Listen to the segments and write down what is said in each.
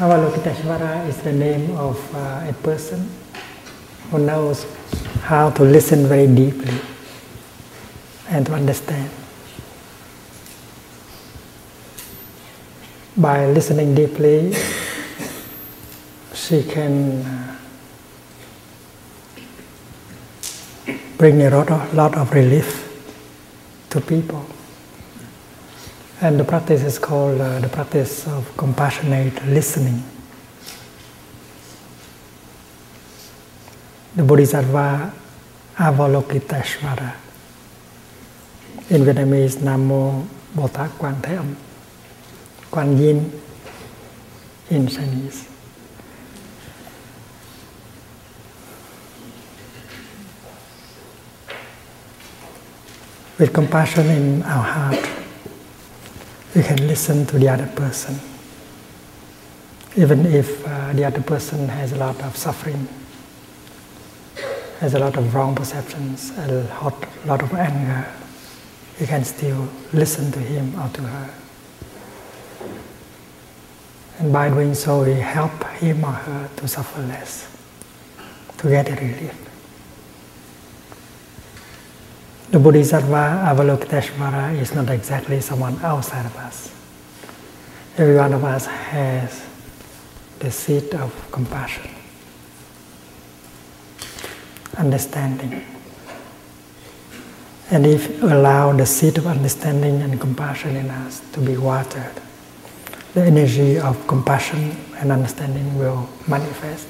Avalokiteshvara is the name of a person who knows how to listen very deeply and to understand. By listening deeply, she can bring a lot of relief to people. And the practice is called the practice of compassionate listening. The Bodhisattva Avalokiteshvara. In Vietnamese, Namo Bồ Tát Quan Thế Âm, Quan Yin in Chinese. With compassion in our heart, we can listen to the other person, even if the other person has a lot of suffering, has a lot of wrong perceptions, a lot of anger. You can still listen to him or to her. And by doing so, we help him or her to suffer less, to get a relief. The Bodhisattva Avalokiteshvara is not exactly someone outside of us. Every one of us has the seed of compassion, understanding. And if we allow the seed of understanding and compassion in us to be watered, the energy of compassion and understanding will manifest,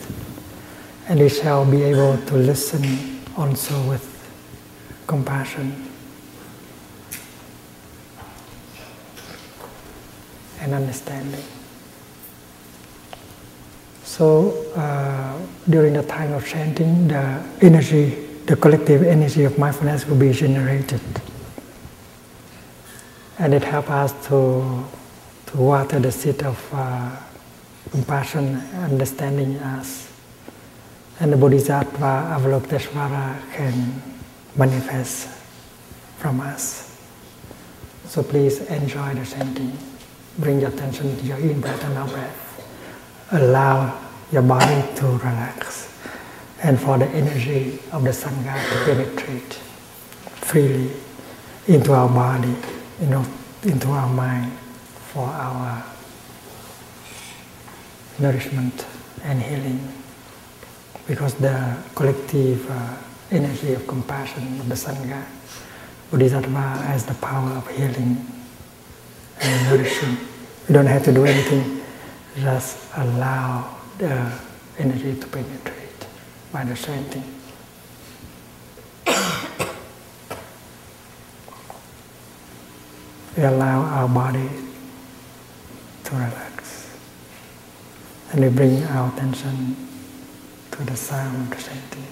and we shall be able to listen also with compassion and understanding. So during the time of chanting, the energy, the collective energy of mindfulness will be generated, and it helps us to water the seed of compassion, understanding in us, and the Bodhisattva Avalokiteshvara can manifest from us. So please enjoy the chanting. Bring your attention to your in-breath and out-breath. Allow your body to relax, and for the energy of the Sangha to penetrate freely into our body, into our mind, for our nourishment and healing. Because the collective energy of compassion of the Sangha, Bodhisattva has the power of healing and nourishing. We don't have to do anything, just allow the energy to penetrate by the chanting. We allow our body to relax, and we bring our attention to the sound of the chanting.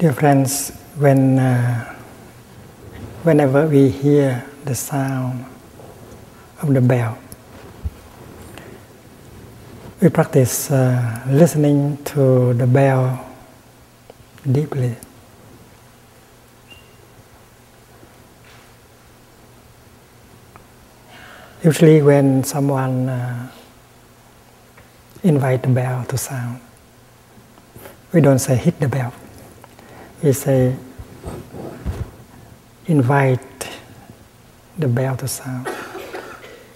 Dear friends, whenever we hear the sound of the bell, we practice listening to the bell deeply. Usually when someone invites the bell to sound, we don't say hit the bell. We say invite the bell to sound.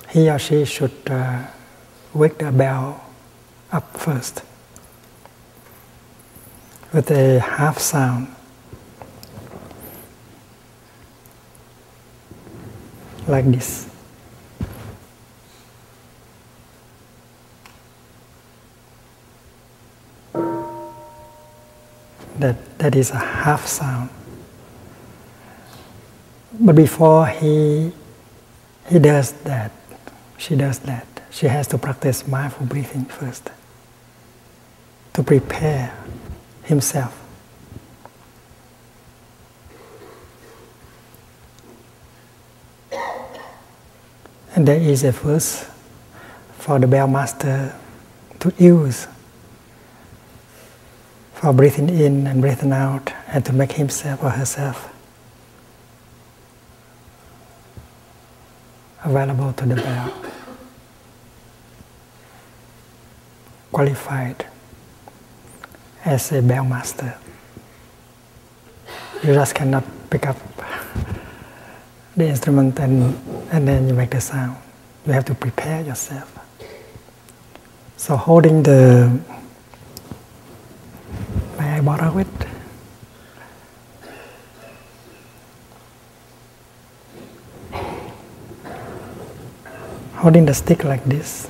He or she should wake the bell up first with a half sound, like this. That is a half sound. But before he does that, she does that, she has to practice mindful breathing first to prepare himself. And there is a verse for the bell master to use for breathing in and breathing out, and to make himself or herself available to the bell, qualified as a bell master. You just cannot pick up the instrument and then you make the sound. You have to prepare yourself. So holding the, may I borrow it? Holding the stick like this,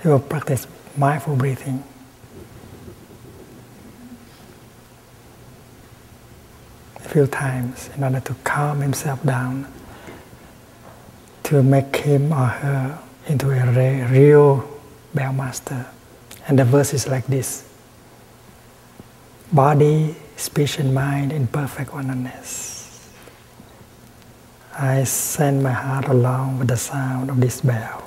he will practice mindful breathing. A few times in order to calm himself down, to make him or her into a real bell master. And the verse is like this: body, speech and mind in perfect oneness. I send my heart along with the sound of this bell.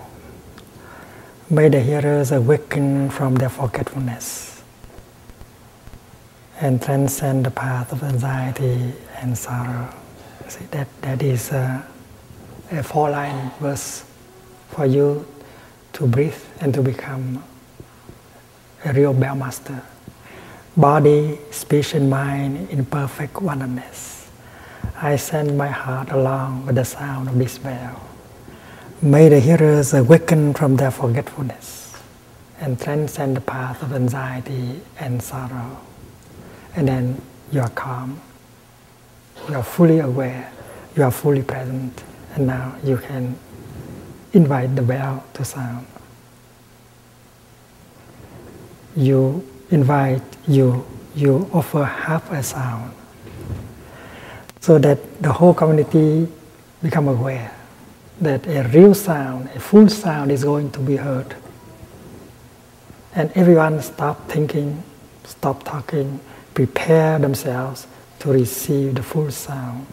May the hearers awaken from their forgetfulness and transcend the path of anxiety and sorrow. See, that is a four-line verse for you to breathe and to become a real bell master. Body, speech and mind in perfect oneness. I send my heart along with the sound of this bell. May the hearers awaken from their forgetfulness and transcend the path of anxiety and sorrow. And then you are calm, you are fully aware, you are fully present, and now you can invite the bell to sound. You invite, you offer half a sound, so that the whole community become aware that a real sound, a full sound is going to be heard. And everyone stop thinking, stop talking, prepare themselves to receive the full sound,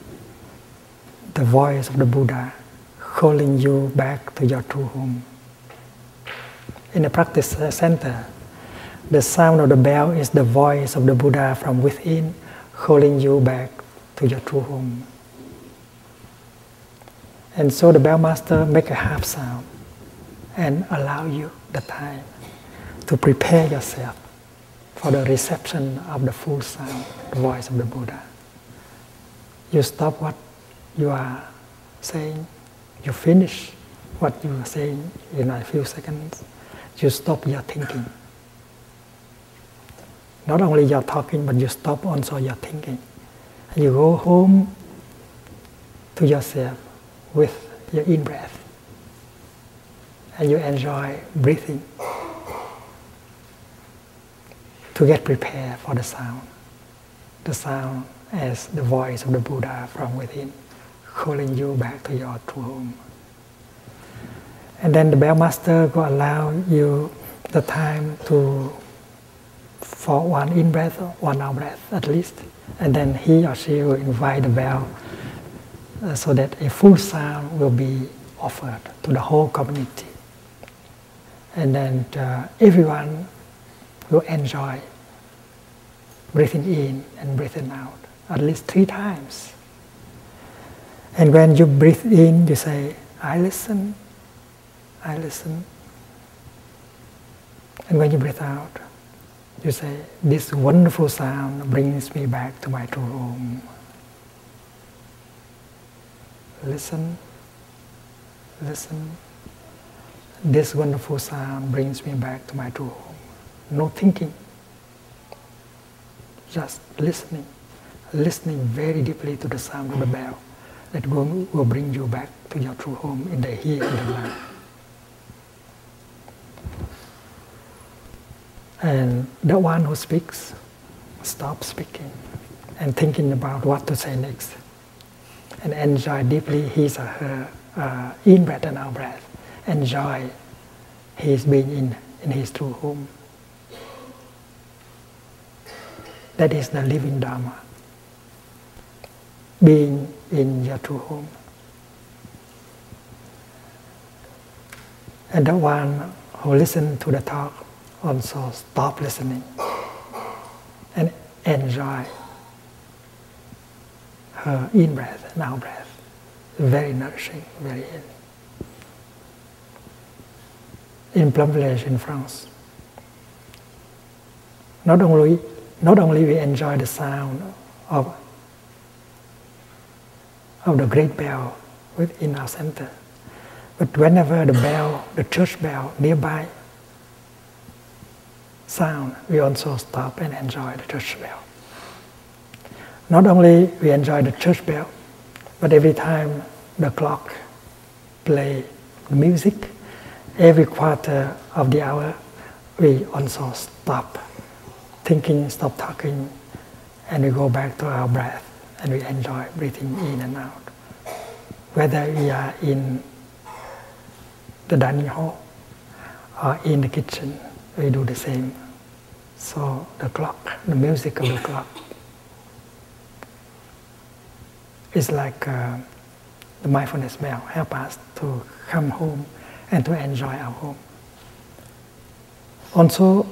the voice of the Buddha calling you back to your true home. In the practice center, the sound of the bell is the voice of the Buddha from within, calling you back to your true home. And so the bell master make a half sound and allow you the time to prepare yourself for the reception of the full sound, the voice of the Buddha. You stop what you are saying, you finish what you are saying in a few seconds, you stop your thinking. Not only your talking, but you stop also your thinking. You go home to yourself with your in-breath, and you enjoy breathing to get prepared for the sound as the voice of the Buddha from within, calling you back to your true home. And then the bell master will allow you the time to for one in breath, 1 out breath at least, and then he or she will invite the bell so that a full sound will be offered to the whole community. And then everyone will enjoy breathing in and breathing out at least 3 times. And when you breathe in, you say, I listen, I listen. And when you breathe out, you say, this wonderful sound brings me back to my true home. Listen, listen. This wonderful sound brings me back to my true home. No thinking, just listening. Listening very deeply to the sound of the bell that will bring you back to your true home in the here and the now. And the one who speaks, stop speaking and thinking about what to say next. And enjoy deeply his or her in-breath and out-breath. Enjoy his being in his true home. That is the living Dharma. Being in your true home. And the one who listens to the talk also stop listening and enjoy her in-breath and out-breath. Very nourishing, very healing. In Plum village in France, not only we enjoy the sound of the great bell within our center, but whenever the bell, the church bell nearby sound, we also stop and enjoy the church bell. Not only we enjoy the church bell, but every time the clock play music, every quarter of the hour, we also stop thinking, stop talking, and we go back to our breath, and we enjoy breathing in and out. Whether we are in the dining hall or in the kitchen, we do the same. So the clock, the music of the clock, is like the mindfulness bell, help us to come home and to enjoy our home. Also,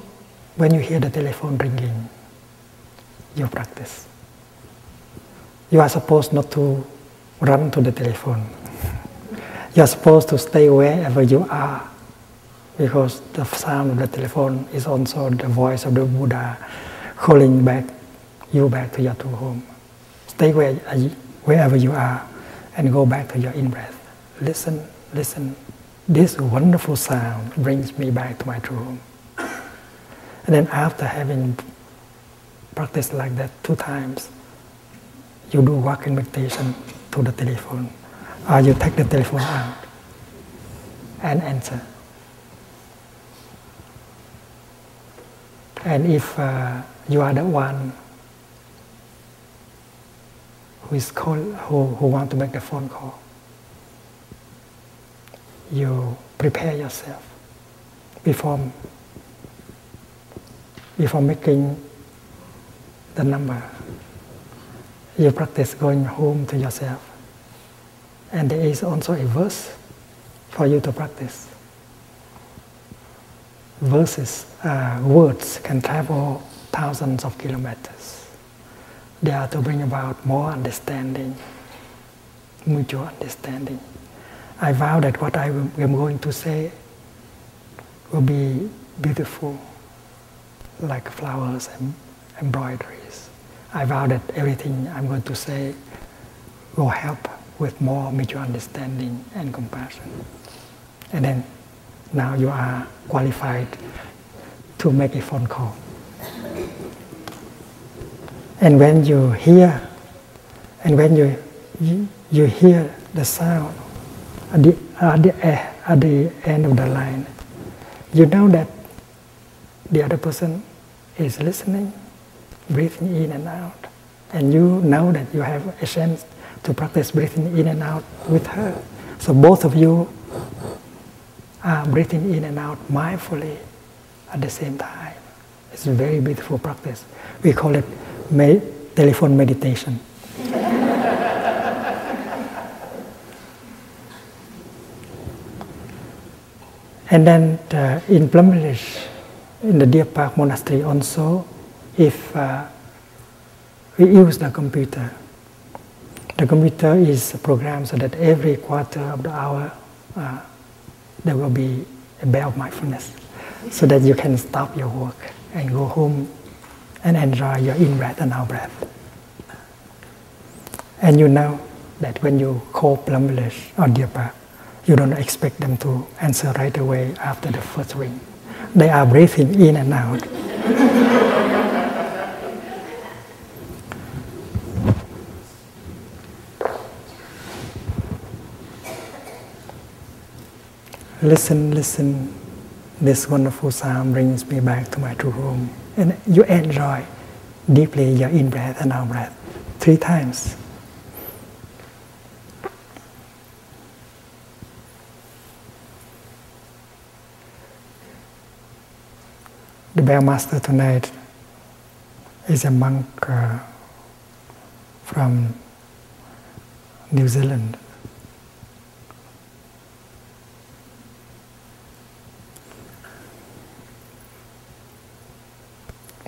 when you hear the telephone ringing, you practice. You are supposed not to run to the telephone. You are supposed to stay wherever you are, because the sound of the telephone is also the voice of the Buddha calling you back to your true home. Stay wherever you are and go back to your in-breath. Listen, listen. This wonderful sound brings me back to my true home. And then after having practiced like that 2 times, you do walking meditation to the telephone, or you take the telephone out and answer. And if you are the one who want to make the phone call, you prepare yourself before making the number. You practice going home to yourself. And there is also a verse for you to practice. Words can travel thousands of kilometers. They are to bring about more understanding, mutual understanding. I vow that what I am going to say will be beautiful, like flowers and embroideries. I vow that everything I'm going to say will help with more mutual understanding and compassion. And then now you are qualified to make a phone call. And when you hear, and when you hear the sound at the end of the line, you know that the other person is listening, breathing in and out, and you know that you have a chance to practice breathing in and out with her. So both of you are breathing in and out mindfully at the same time. It's a very beautiful practice. We call it telephone meditation. And then in Plum Village, in the Deer Park Monastery also, if we use the computer is programmed so that every quarter of the hour there will be a bell of mindfulness, so that you can stop your work and go home and enjoy your in-breath and out-breath. And you know that when you call Plum Village or Deer Park, you don't expect them to answer right away after the first ring. They are breathing in and out. Listen. This wonderful sound brings me back to my true home. And you enjoy deeply your in-breath and out-breath 3 times. The bell master tonight is a monk from New Zealand.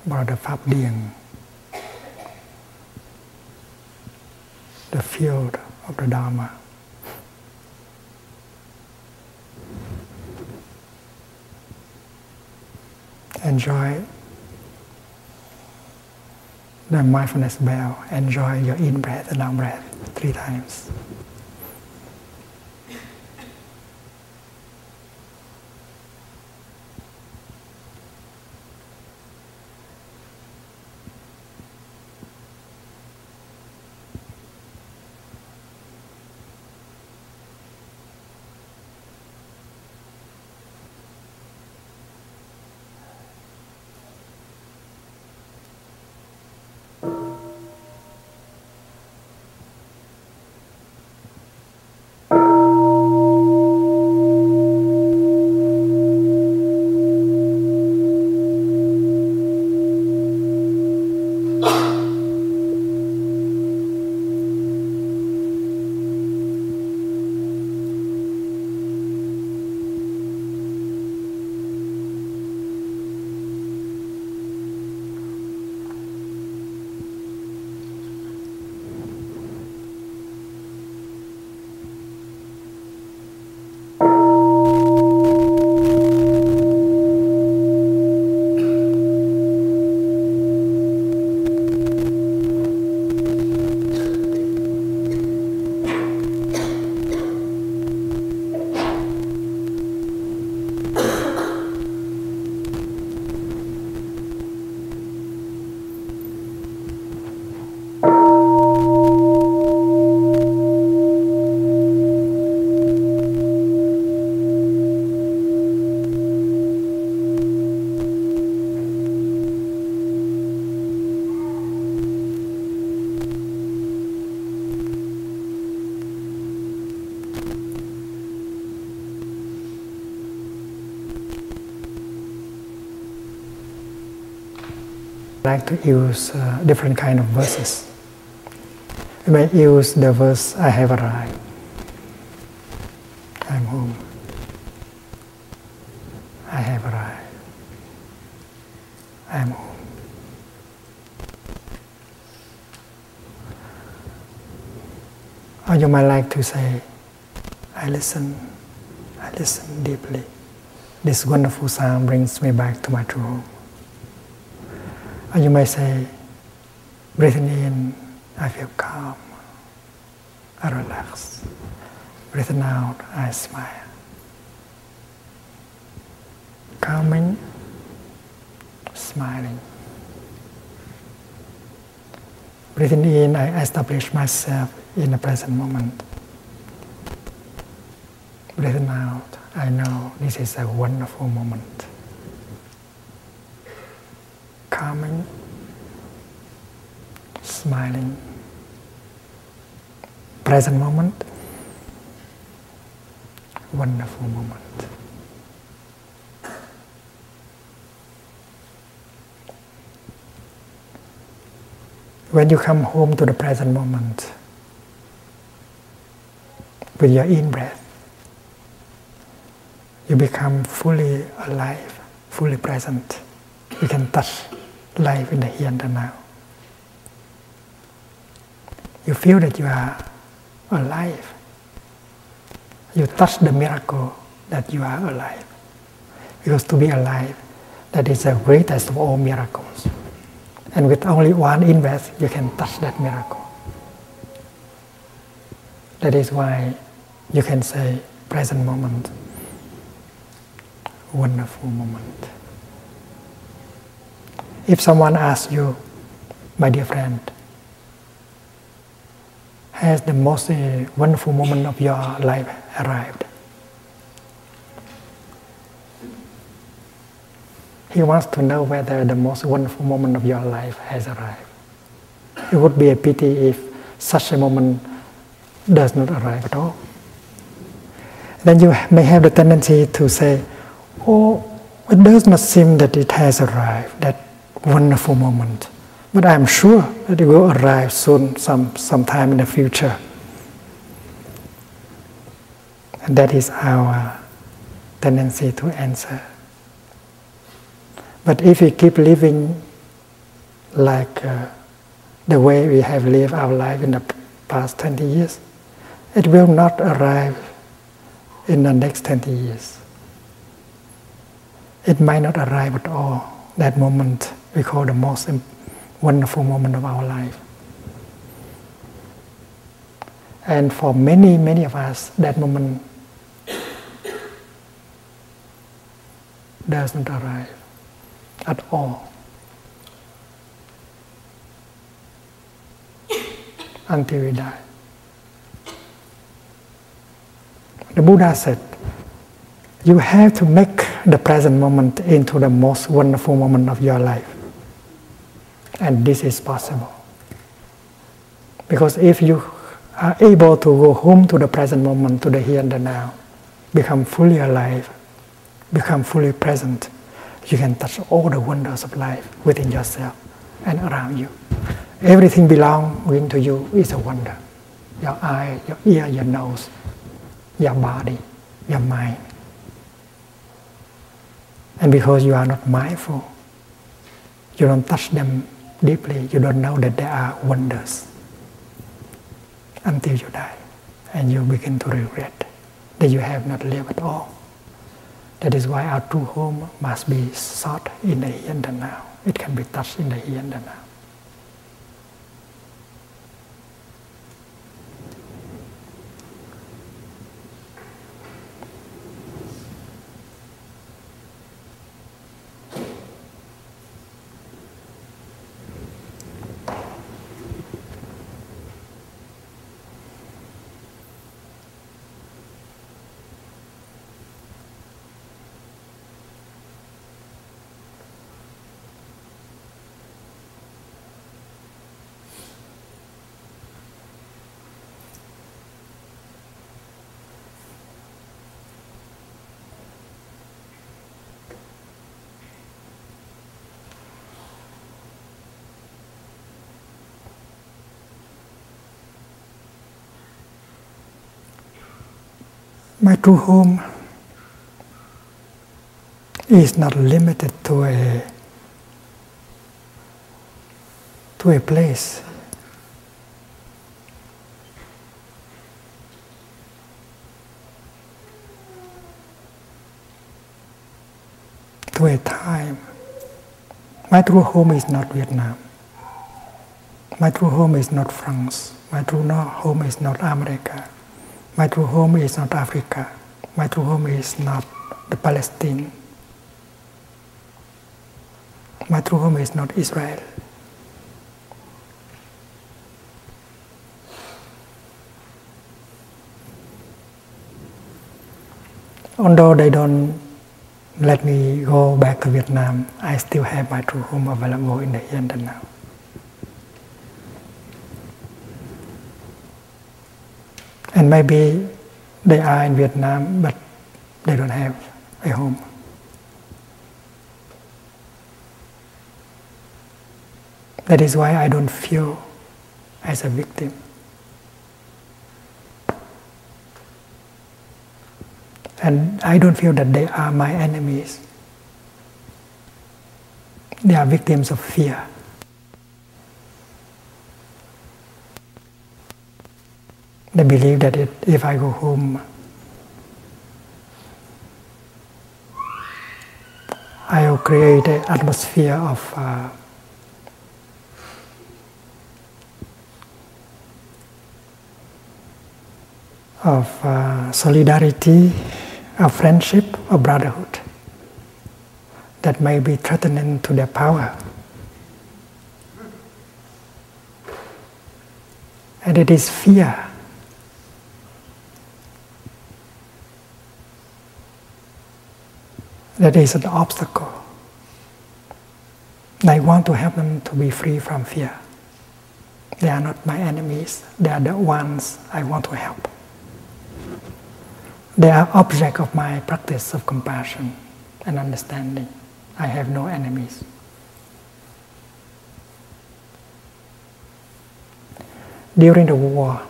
Brother Pháp Điền, the field of the Dharma. Enjoy the mindfulness bell. Enjoy your in-breath and out-breath 3 times. I like to use different kind of verses. You may use the verse, I have arrived, I'm home, I have arrived, I'm home. Or you might like to say, I listen deeply. This wonderful sound brings me back to my true home. Or you may say, breathing in, I feel calm, I relax. Breathing out, I smile. Calming, smiling. Breathing in, I establish myself in the present moment. Breathing out, I know this is a wonderful moment. Calming, smiling, present moment, wonderful moment. when you come home to the present moment with your in-breath, you become fully alive, fully present. You can touch life in the here and the now. You feel that you are alive. You touch the miracle that you are alive. Because to be alive, that is the greatest of all miracles. And with only one in-breath, you can touch that miracle. That is why you can say, present moment, wonderful moment. If someone asks you, my dear friend, has the most wonderful moment of your life arrived? He wants to know whether the most wonderful moment of your life has arrived. It would be a pity if such a moment does not arrive at all. Then you may have the tendency to say, oh, it does not seem that it has arrived, that wonderful moment. But I am sure that it will arrive soon, sometime in the future. And that is our tendency to answer. But if we keep living like the way we have lived our life in the past 20 years, it will not arrive in the next 20 years. It might not arrive at all, that moment we call the most wonderful moment of our life. And for many, many of us, that moment does not arrive at all until we die. The Buddha said, you have to make the present moment into the most wonderful moment of your life. And this is possible. Because if you are able to go home to the present moment, to the here and the now, become fully alive, become fully present, you can touch all the wonders of life within yourself and around you. Everything belonging to you is a wonder. Your eye, your ear, your nose, your body, your mind. And because you are not mindful, you don't touch them deeply, you don't know that they are wonders until you die. And you begin to regret that you have not lived at all. That is why our true home must be sought in the here and the now. It can be touched in the here and the now. My true home is not limited to a place. To a time. My true home is not Vietnam. My true home is not France. My true home is not America. My true home is not Africa. My true home is not the Palestine. My true home is not Israel. Although they don't let me go back to Vietnam, I still have my true home available in the here and the now. And maybe they are in Vietnam, but they don't have a home. That is why I don't feel as a victim. And I don't feel that they are my enemies. They are victims of fear. They believe that if I go home, I will create an atmosphere of solidarity, of friendship, of brotherhood that may be threatening to their power. And it is fear that is an obstacle. I want to help them to be free from fear. They are not my enemies. They are the ones I want to help. They are object of my practice of compassion and understanding. I have no enemies. During the war,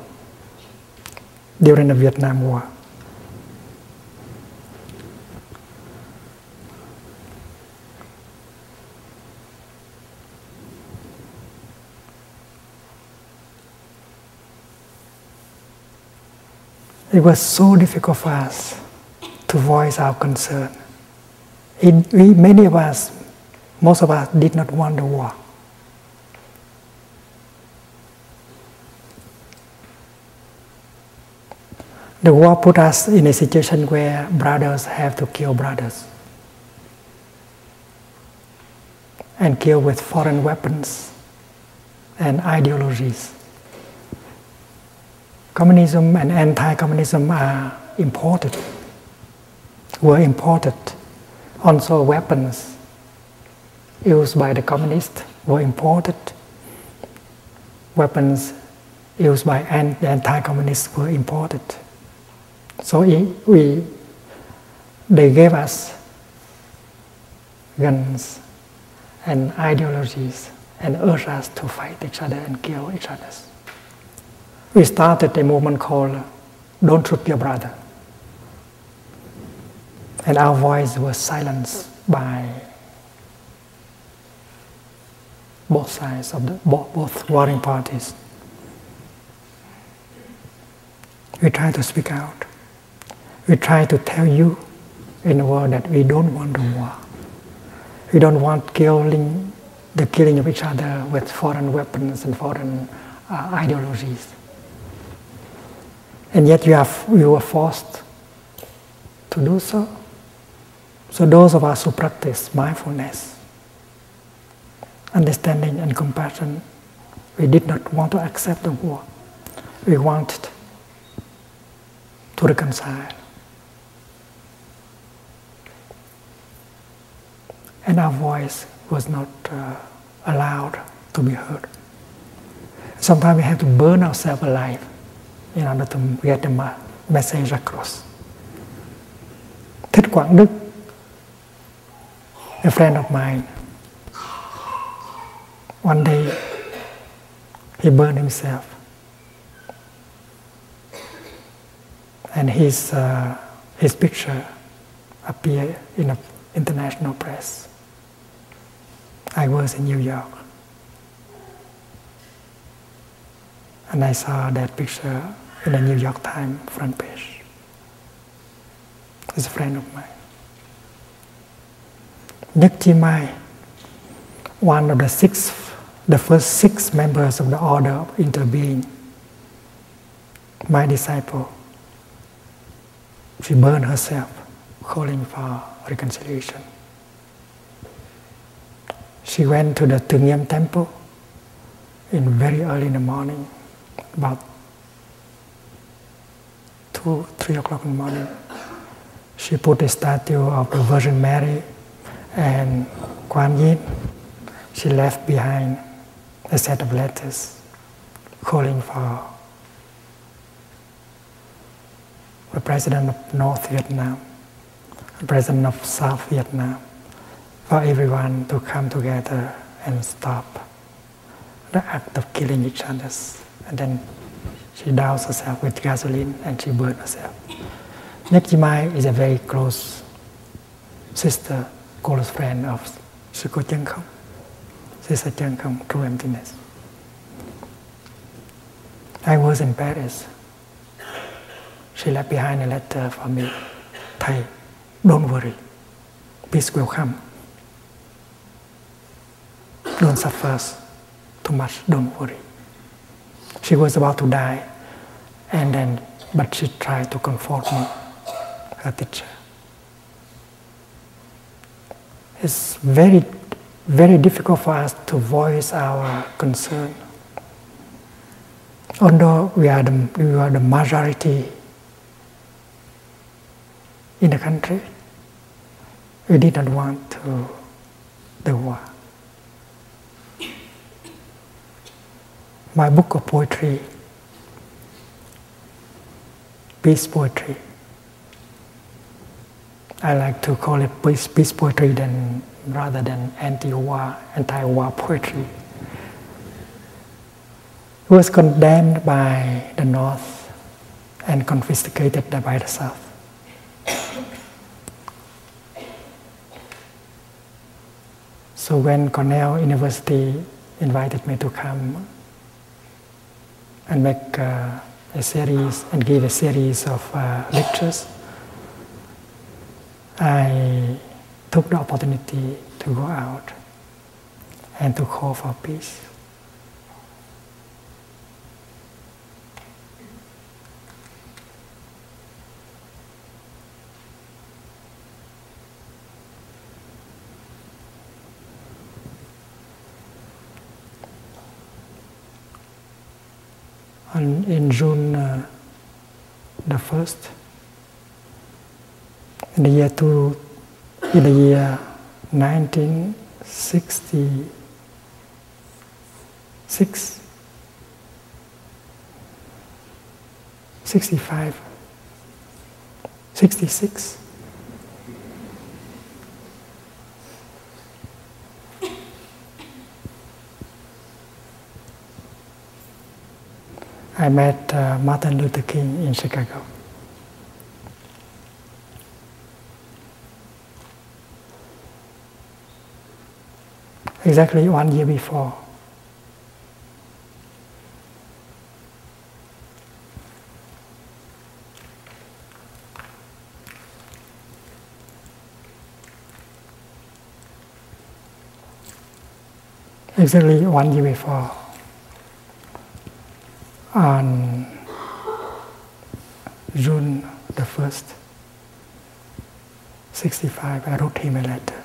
during the Vietnam War, it was so difficult for us to voice our concern. Many of us, most of us, did not want the war. The war put us in a situation where brothers have to kill brothers and kill with foreign weapons and ideologies. Communism and anti-communism were imported. Also weapons used by the communists were imported. Weapons used by the anti-communists were imported. So they gave us guns and ideologies and urged us to fight each other and kill each other. We started a movement called "Don't Shoot Your Brother." And our voice was silenced by both sides of both warring parties. We try to speak out. We try to tell you in the world that we don't want the war. We don't want the killing of each other with foreign weapons and foreign ideologies. And yet you were forced to do so. So those of us who practice mindfulness, understanding and compassion, we did not want to accept the war. We wanted to reconcile. And our voice was not allowed to be heard. Sometimes we have to burn ourselves alive in order to get the message across. Thích Quảng Đức, a friend of mine, one day he burned himself. And his picture appeared in the international press. I was in New York. And I saw that picture in the New York Times front page. He's a friend of mine. Nhật Chi Mai, one of the first 6 members of the Order of Interbeing, my disciple, she burned herself calling for reconciliation. She went to the Tương temple very early in the morning, about 2, 3 o'clock in the morning. She put a statue of the Virgin Mary and Kuan Yin. She left behind a set of letters calling for the President of North Vietnam, the President of South Vietnam, for everyone to come together and stop the act of killing each other. and then she doused herself with gasoline and she burned herself. Nhạc Chi Mai is a very close sister, close friend of Sư Cô Chân Không, Sister Chân Không, True Emptiness. I was in Paris. She left behind a letter for me. Thầy, don't worry. Peace will come. Don't suffer too much, don't worry. She was about to die, but she tried to comfort me, her teacher. It's very, very difficult for us to voice our concern. Although we are the majority in the country, we did not want the war. My book of poetry, peace poetry, I like to call it peace poetry rather than anti-war poetry. It was condemned by the North and confiscated by the South. So when Cornell University invited me to come and make a series and give a series of lectures, I took the opportunity to go out and to call for peace. In June the 1st, in the year 1966, 65, 66. I met Martin Luther King in Chicago. Exactly 1 year before. Exactly 1 year before. On June the 1st, 65, I wrote him a letter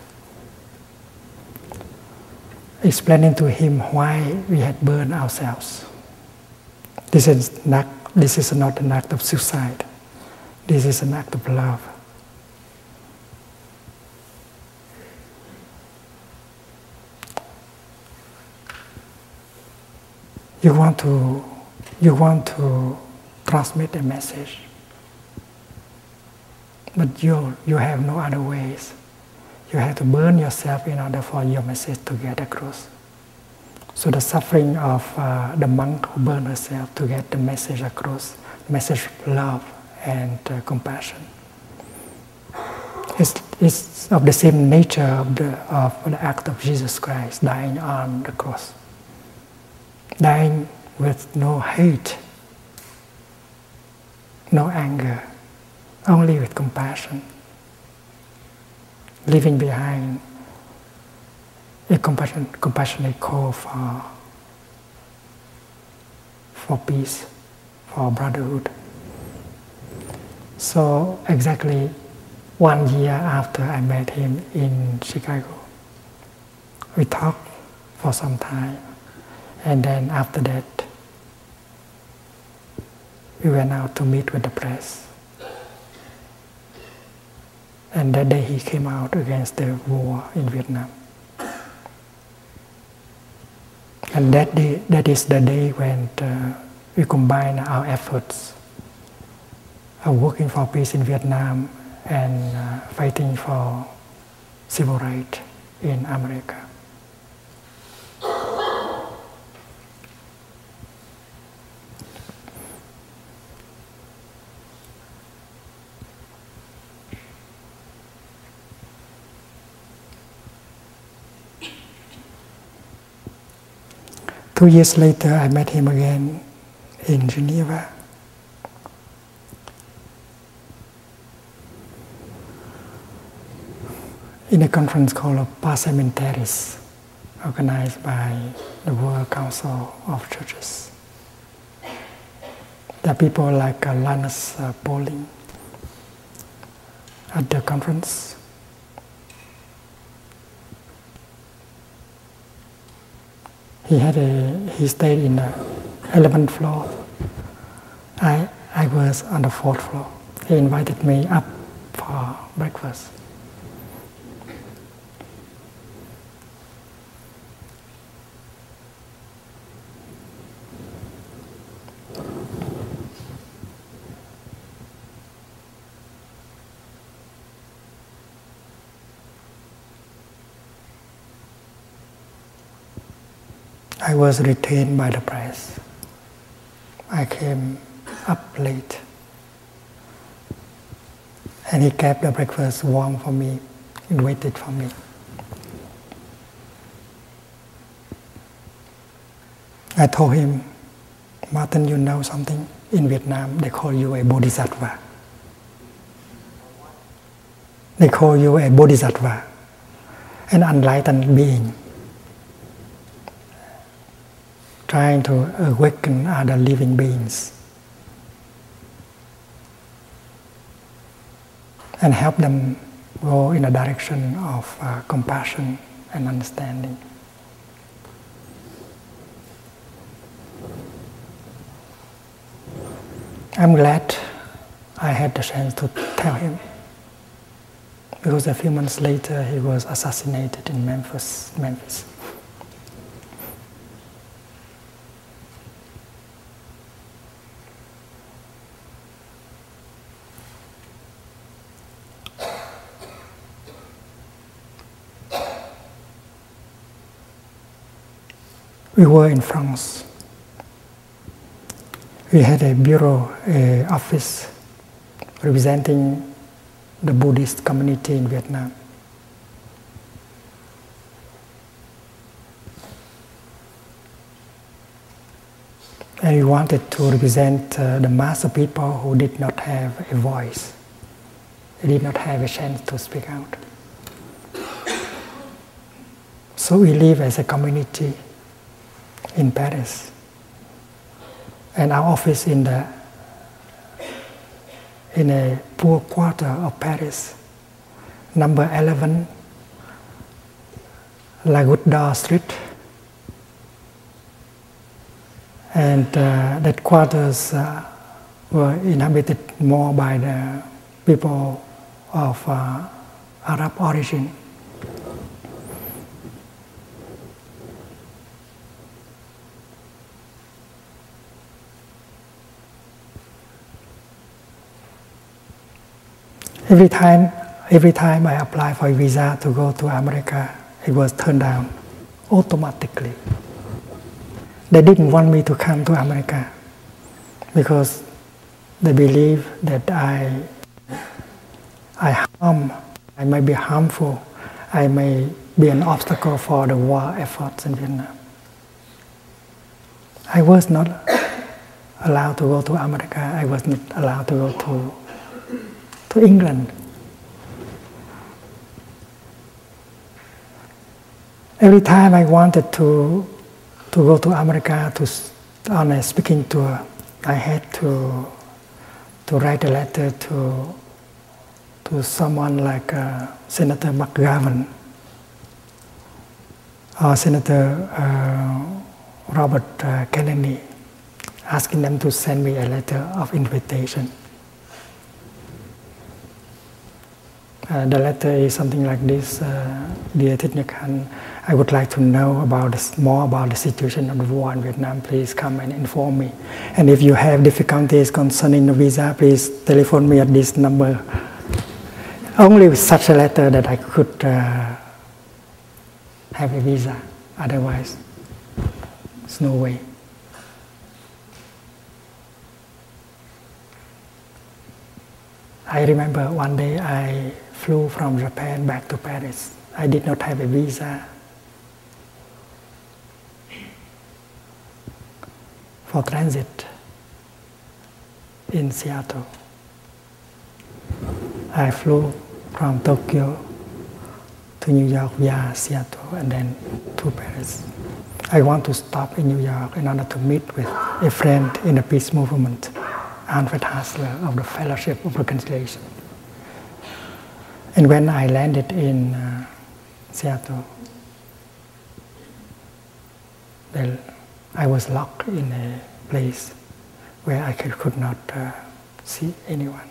explaining to him why we had burned ourselves. This is not an act of suicide. This is an act of love. You want to transmit a message, but you have no other ways. You have to burn yourself in order for your message to get across. So the suffering of the monk who burned herself to get the message across, the message of love and compassion, is of the same nature of the act of Jesus Christ dying on the cross, dying with no hate, no anger, only with compassion, leaving behind a compassionate call for peace, for brotherhood. So exactly 1 year after I met him in Chicago, we talked for some time, and then after that, we went out to meet with the press. And that day he came out against the war in Vietnam. And that is the day when we combine our efforts of working for peace in Vietnam and fighting for civil rights in America. 2 years later, I met him again in Geneva. In a conference called Parliamentaries, organized by the World Council of Churches. There are people like Linus Pauling at the conference. He stayed in the 11th floor. I was on the 4th floor. He invited me up for breakfast. I was retained by the press. I came up late. And he kept the breakfast warm for me and waited for me. I told him, Martin, you know something? In Vietnam, they call you a bodhisattva. They call you a bodhisattva, an enlightened being, trying to awaken other living beings and help them go in a direction of compassion and understanding. I'm glad I had the chance to tell him, because a few months later he was assassinated in Memphis. We were in France. We had a bureau, an office representing the Buddhist community in Vietnam. And we wanted to represent the mass of people who did not have a voice. They did not have a chance to speak out. So we live as a community in Paris, and our office in a poor quarter of Paris, number 11, La Goutte d'Or Street, and that quarters were inhabited more by the people of Arab origin. Every time I applied for a visa to go to America, it was turned down automatically. They didn't want me to come to America because they believe that I may be harmful, I may be an obstacle for the war efforts in Vietnam. I was not allowed to go to America. I was not allowed to go to England. Every time I wanted to go to America on a speaking tour, I had to write a letter to someone like Senator McGovern or Senator Robert Kennedy, asking them to send me a letter of invitation. The letter is something like this: Dear Thich Nhat Hanh, I would like to know more about the situation of the war in Vietnam. Please come and inform me. And if you have difficulties concerning the visa, please telephone me at this number. Only with such a letter that I could have a visa. Otherwise, there's no way. I remember one day I flew from Japan back to Paris. I did not have a visa. for transit in Seattle. I flew from Tokyo to New York via Seattle and then to Paris. I want to stop in New York in order to meet with a friend in the peace movement, Alfred Hassler of the Fellowship of Reconciliation. And when I landed in Seattle, well, I was locked in a place where I could not see anyone.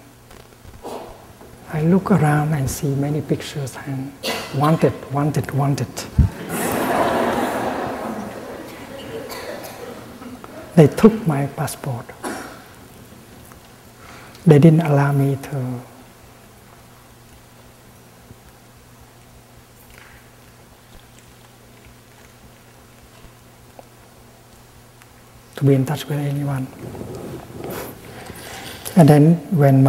I look around and see many pictures and wanted. They took my passport. They didn't allow me to be in touch with anyone. And then when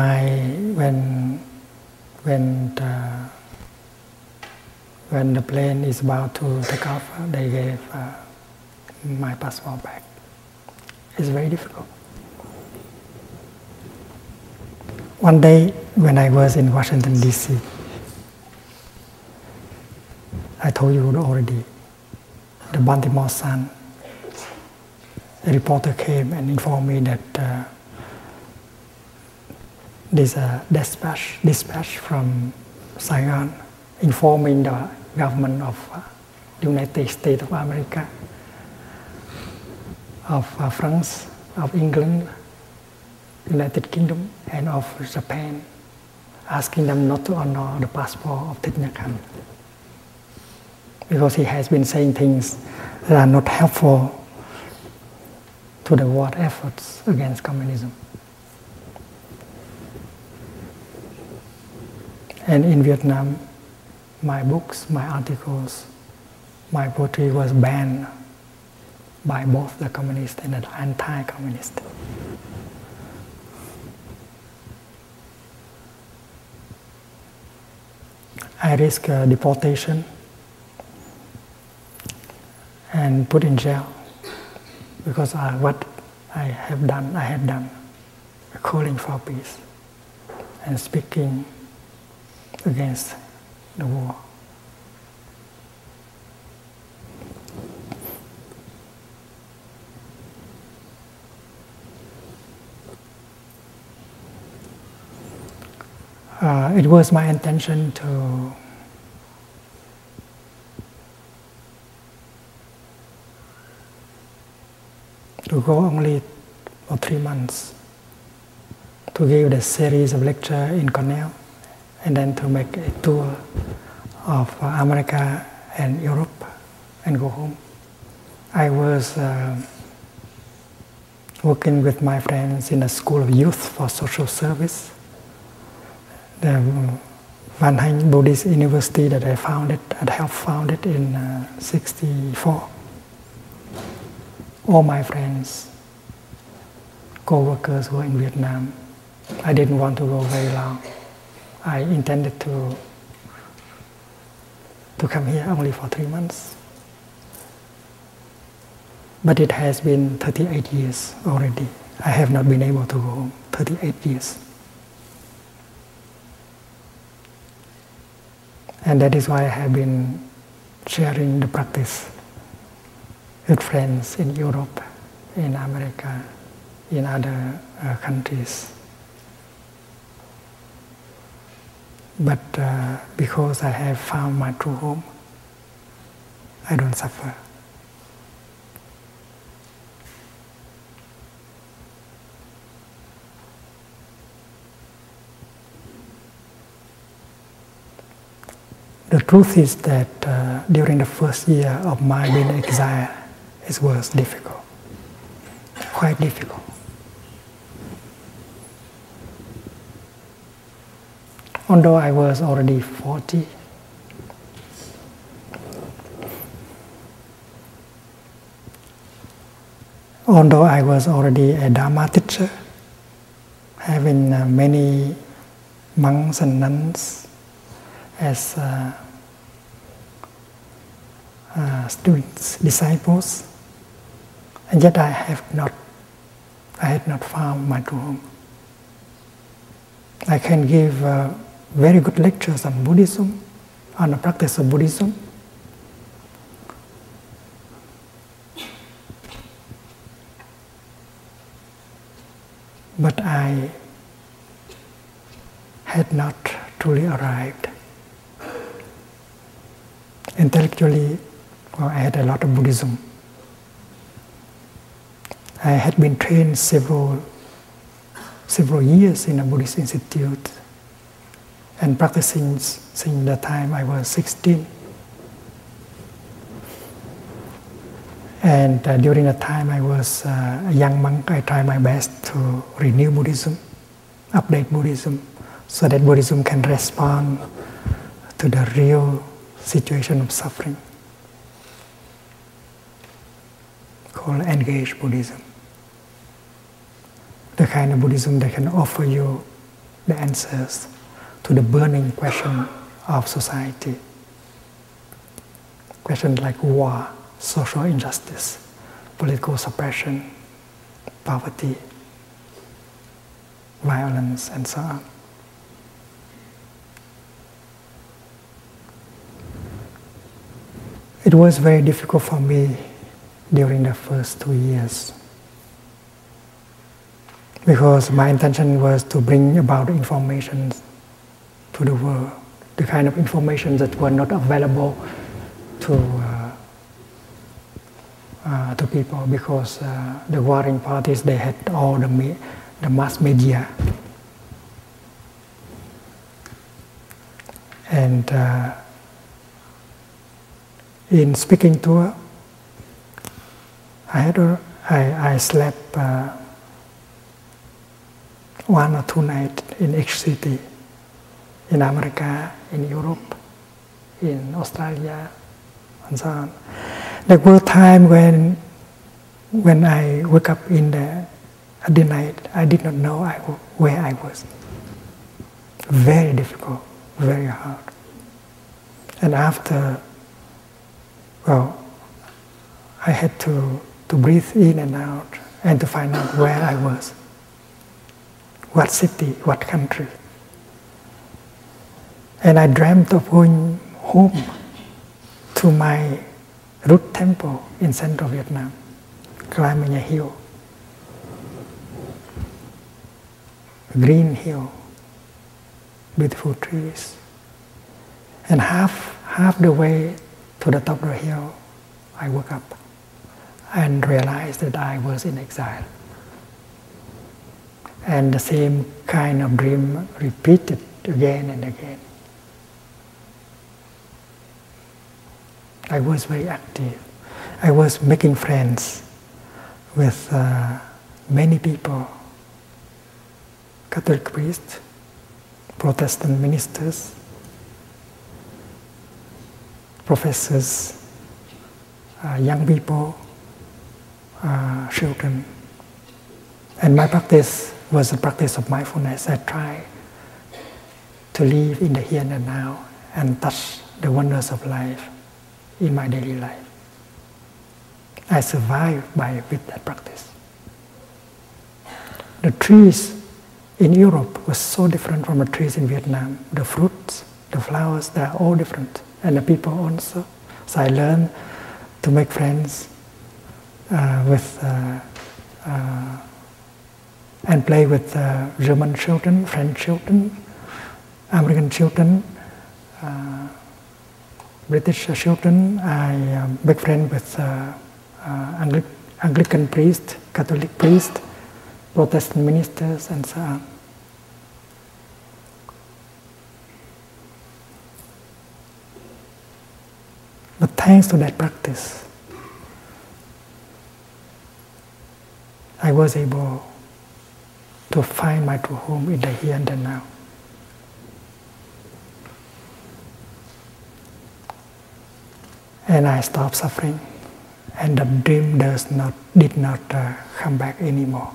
the plane is about to take off, they gave my passport back. It's very difficult. One day when I was in Washington, D.C., I told you already, the Baltimore Sun, a reporter came and informed me that there's a dispatch from Saigon informing the government of the United States of America, of France, of England, United Kingdom, and of Japan, asking them not to honor the passport of Thich Nhat Hanh, because he has been saying things that are not helpful to the world efforts against communism. And in Vietnam, my books, my articles, my poetry was banned by both the communist and the anti-communist. I risked deportation and put in jail because what I had done, calling for peace and speaking against the war. It was my intention to go only for 3 months, to give the series of lectures in Cornell, and then to make a tour of America and Europe and go home. I was working with my friends in a school of youth for social service, the Van Hanh Buddhist University that I helped found it in '64. All my friends, co-workers were in Vietnam. I didn't want to go very long. I intended to come here only for 3 months. But it has been 38 years already. I have not been able to go home, 38 years. And that is why I have been sharing the practice with friends in Europe, in America, in other countries. But because I have found my true home, I don't suffer. The truth is that during the first year of my being exiled, it was difficult, quite difficult. Although I was already 40, although I was already a Dharma teacher, having many monks and nuns as students, disciples, and yet I have not I had not found my true home. I can give very good lectures on Buddhism, on the practice of Buddhism. But I had not truly arrived. Intellectually, well, I had a lot of Buddhism. I had been trained several years in a Buddhist institute and practicing since the time I was 16. And during the time I was a young monk, I tried my best to renew Buddhism, update Buddhism, so that Buddhism can respond to the real situation of suffering, called engaged Buddhism. The kind of Buddhism that can offer you the answers to the burning question of society. Questions like war, social injustice, political suppression, poverty, violence, and so on. It was very difficult for me during the first 2 years, because my intention was to bring about information to the world, the kind of information that were not available to people, because the warring parties, they had all the mass media. And in speaking tour, I slept 1 or 2 nights in each city, in America, in Europe, in Australia, and so on. There were times when I woke up at the night, I did not know where I was. Very difficult, very hard. And after, well, I had to breathe in and out and to find out where I was, what city, what country. And I dreamt of going home to my root temple in central Vietnam, climbing a hill, green hill, beautiful trees. And half the way to the top of the hill, I woke up and realized that I was in exile. And the same kind of dream repeated again and again. I was very active. I was making friends with many people, Catholic priests, Protestant ministers, professors, young people, children. And my practice was a practice of mindfulness. I try to live in the here and now and touch the wonders of life in my daily life. I survive with that practice. The trees in Europe were so different from the trees in Vietnam. The fruits, the flowers, they are all different, and the people also. So I learned to make friends and play with German children, French children, American children, British children. I make friends with Anglican priest, Catholic priest, Protestant ministers, and so on. But thanks to that practice, I was able to find my true home in the here and the now. And I stopped suffering, and the dream did not come back anymore.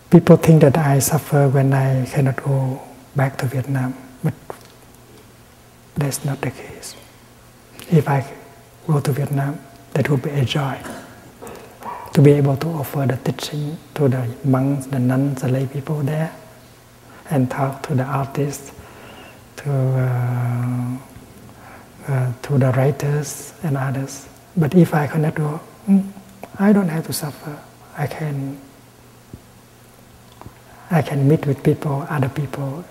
People think that I suffer when I cannot go back to Vietnam, but that's not the case. If I go to Vietnam, that would be a joy. To be able to offer the teaching to the monks, the nuns, the lay people there, and talk to the artists, to the writers and others. But if I cannot go, I don't have to suffer. I can meet with people, other people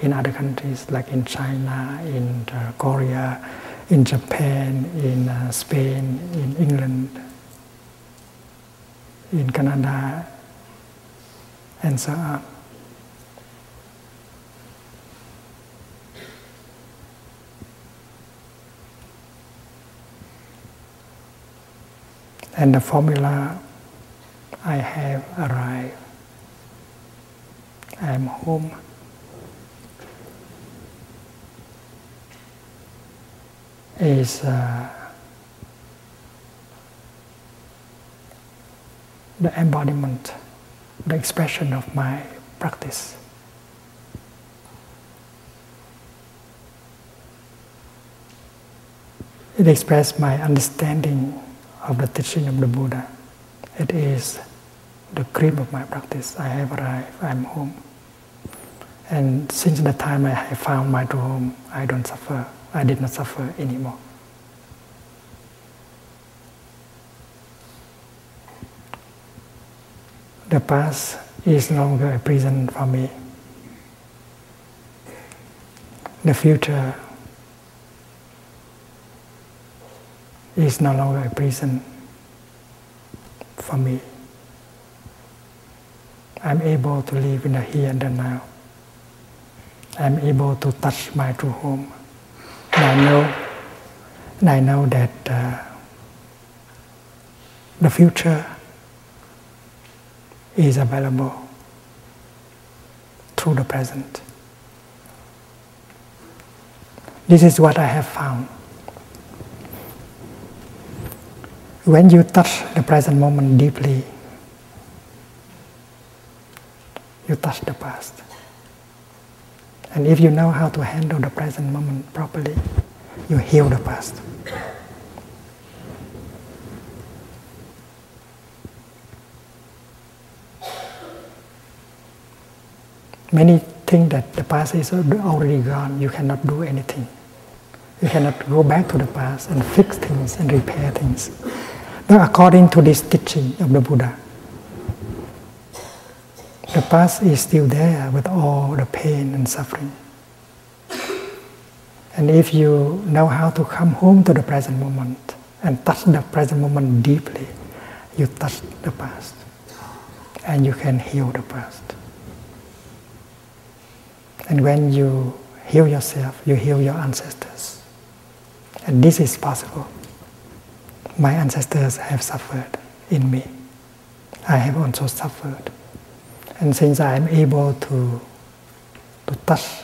in other countries, like in China, in Korea, in Japan, in Spain, in England, in Canada, and so on. And the formula I have arrived. I am home. Is the embodiment, the expression of my practice. It expresses my understanding of the teaching of the Buddha. It is the cream of my practice. I have arrived, I am home. And since the time I have found my true home, I don't suffer. I did not suffer anymore. The past is no longer a prison for me. The future is no longer a prison for me. I'm able to live in the here and the now. I'm able to touch my true home. And I know that the future is available through the present. This is what I have found. When you touch the present moment deeply, you touch the past. And if you know how to handle the present moment properly, you heal the past. Many think that the past is already gone, you cannot do anything. You cannot go back to the past and fix things and repair things. But according to this teaching of the Buddha, the past is still there with all the pain and suffering. And if you know how to come home to the present moment and touch the present moment deeply, you touch the past and you can heal the past. And when you heal yourself, you heal your ancestors. And this is possible. My ancestors have suffered in me. I have also suffered. And since I am able to touch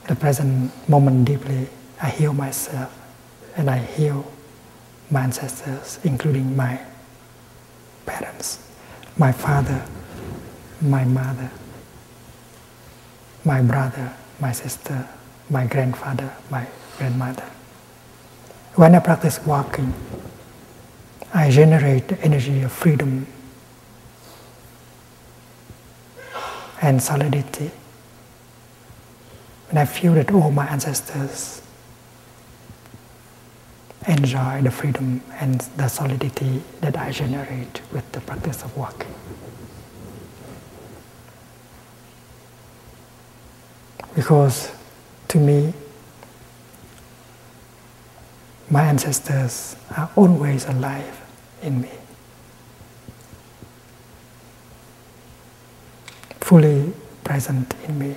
the present moment deeply, I heal myself and I heal my ancestors, including my parents, my father, my mother, my brother, my sister, my grandfather, my grandmother. When I practice walking, I generate the energy of freedom and solidity. And I feel that all my ancestors enjoy the freedom and the solidity that I generate with the practice of walking. Because to me, my ancestors are always alive in me, fully present in me,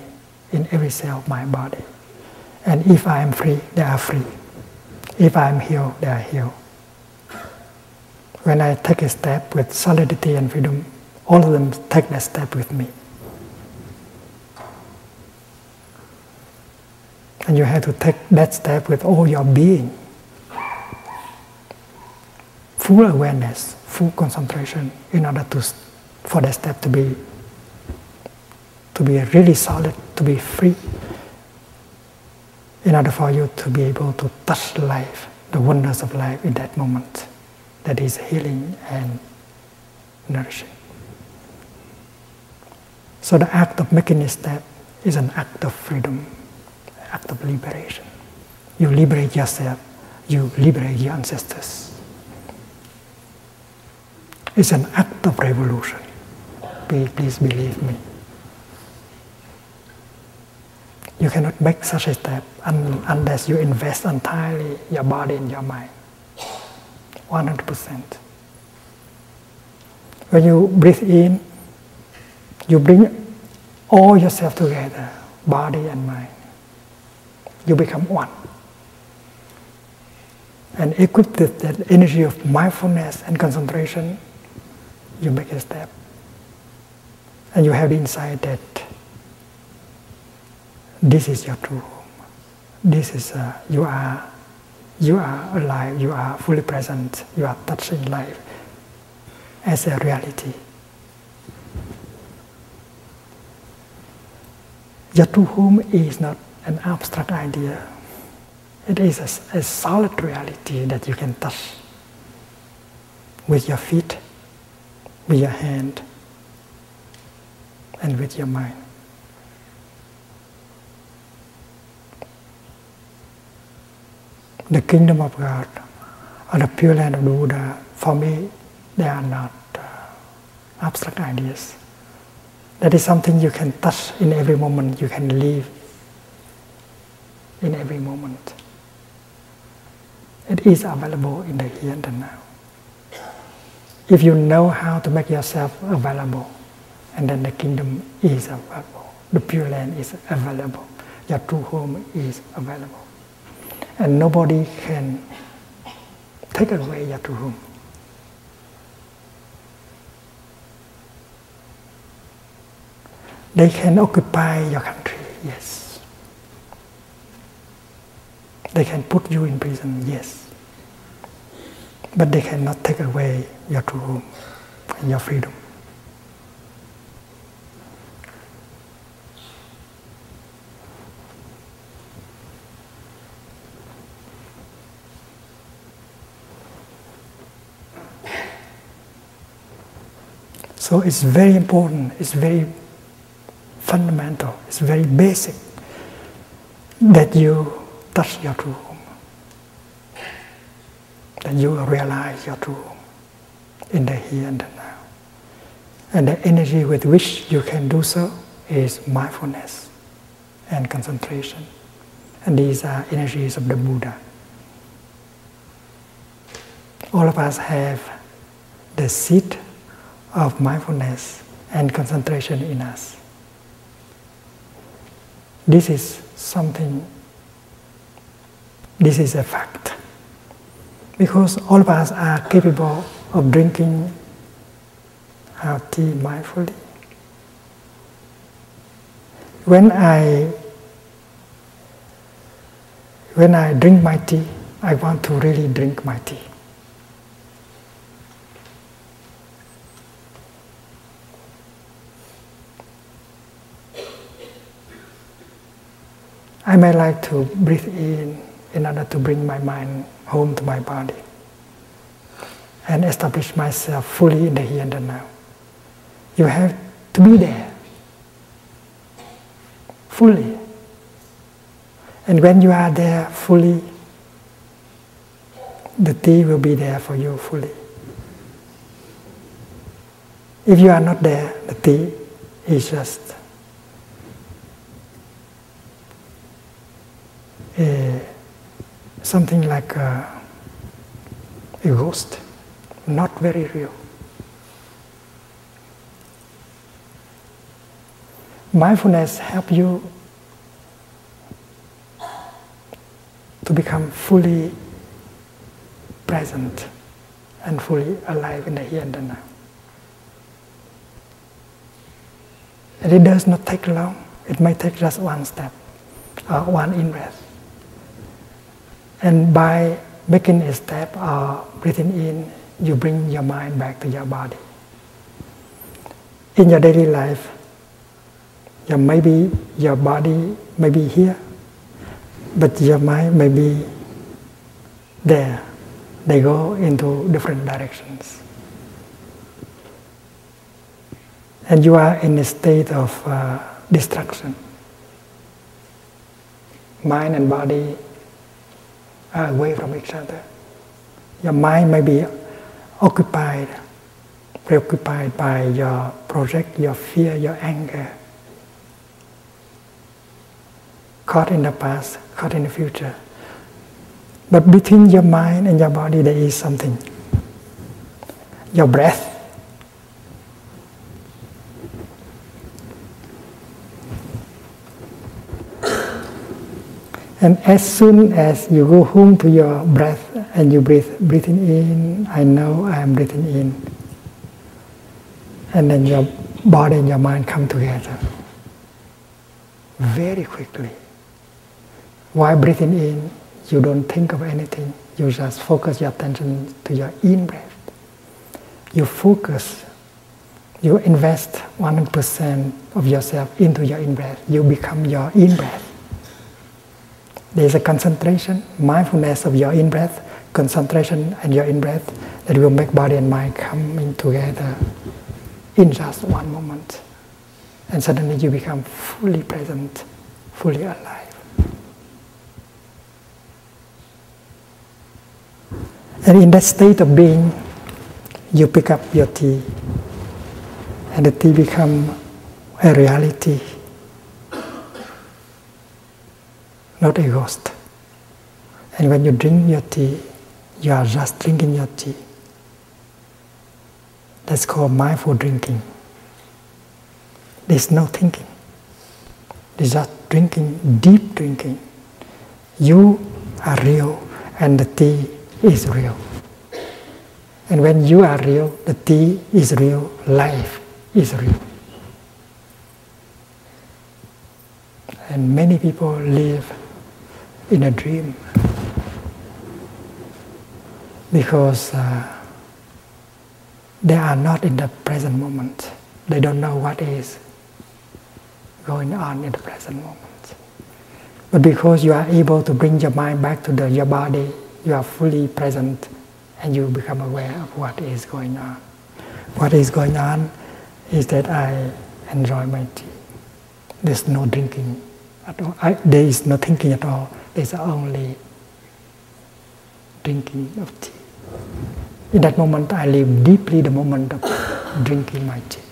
in every cell of my body. And if I am free, they are free. If I am healed, they are healed. When I take a step with solidity and freedom, all of them take that step with me. And you have to take that step with all your being. Full awareness, full concentration, in order for that step to be really solid, to be free, in order for you to be able to touch life the wonders of life in that moment that is healing and nourishing. So the act of making a step is an act of freedom, an act of liberation. You liberate yourself, you liberate your ancestors. It's an act of revolution. Please believe me. You cannot make such a step unless you invest entirely your body and your mind. 100%. When you breathe in, you bring all yourself together, body and mind. You become one. And equipped with that energy of mindfulness and concentration, you make a step. And you have the insight that this is your true home. This is, you are alive, you are fully present, you are touching life as a reality. Your true home is not an abstract idea. It is a solid reality that you can touch with your feet, with your hand, and with your mind. The kingdom of God or the pure land of the Buddha, for me, they are not abstract ideas. That is something you can touch in every moment, you can live in every moment. It is available in the here and the now. If you know how to make yourself available, and then the kingdom is available, the pure land is available, your true home is available. And nobody can take away your true home. They can occupy your country, yes. They can put you in prison, yes. But they cannot take away your true home and your freedom. So it's very important, it's very fundamental, it's very basic that you touch your true home, that you realize your true home in the here and the now. And the energy with which you can do so is mindfulness and concentration. And these are energies of the Buddha. All of us have the seed of mindfulness and concentration in us. This is something, this is a fact. Because all of us are capable of drinking our tea mindfully. When I drink my tea, I want to really drink my tea. I may like to breathe in order to bring my mind home to my body and establish myself fully in the here and the now. You have to be there, fully. And when you are there fully, the tea will be there for you fully. If you are not there, the tea is just something like a ghost, not very real. Mindfulness helps you to become fully present and fully alive in the here and the now. And it does not take long. It may take just one step, or one in-breath. And by making a step or breathing in, you bring your mind back to your body. In your daily life, maybe your body may be here, but your mind may be there, they go into different directions. And you are in a state of destruction. Mind and body are away from each other. Your mind may be preoccupied by your project, your fear, your anger, caught in the past, caught in the future. But between your mind and your body there is something. Your breath. And as soon as you go home to your breath and you breathing in, I know I am breathing in. And then your body and your mind come together very quickly. While breathing in, you don't think of anything. You just focus your attention to your in-breath. You focus, you invest 100% of yourself into your in-breath. You become your in-breath. There is a concentration, mindfulness of your in-breath, concentration and your in-breath that will make body and mind coming together in just one moment. And suddenly you become fully present, fully alive. And in that state of being, you pick up your tea, and the tea becomes a reality, not a ghost. And when you drink your tea, you are just drinking your tea. That's called mindful drinking. There's no thinking. There's just drinking, deep drinking. You are real, and the tea is real. And when you are real, the tea is real, life is real. And many people live in a dream because they are not in the present moment. They don't know what is going on in the present moment. But because you are able to bring your mind back to your body, you are fully present and you become aware of what is going on. What is going on is that I enjoy my tea. There's no drinking at all. There is no thinking at all. There's only drinking of tea. In that moment, I live deeply the moment of drinking my tea.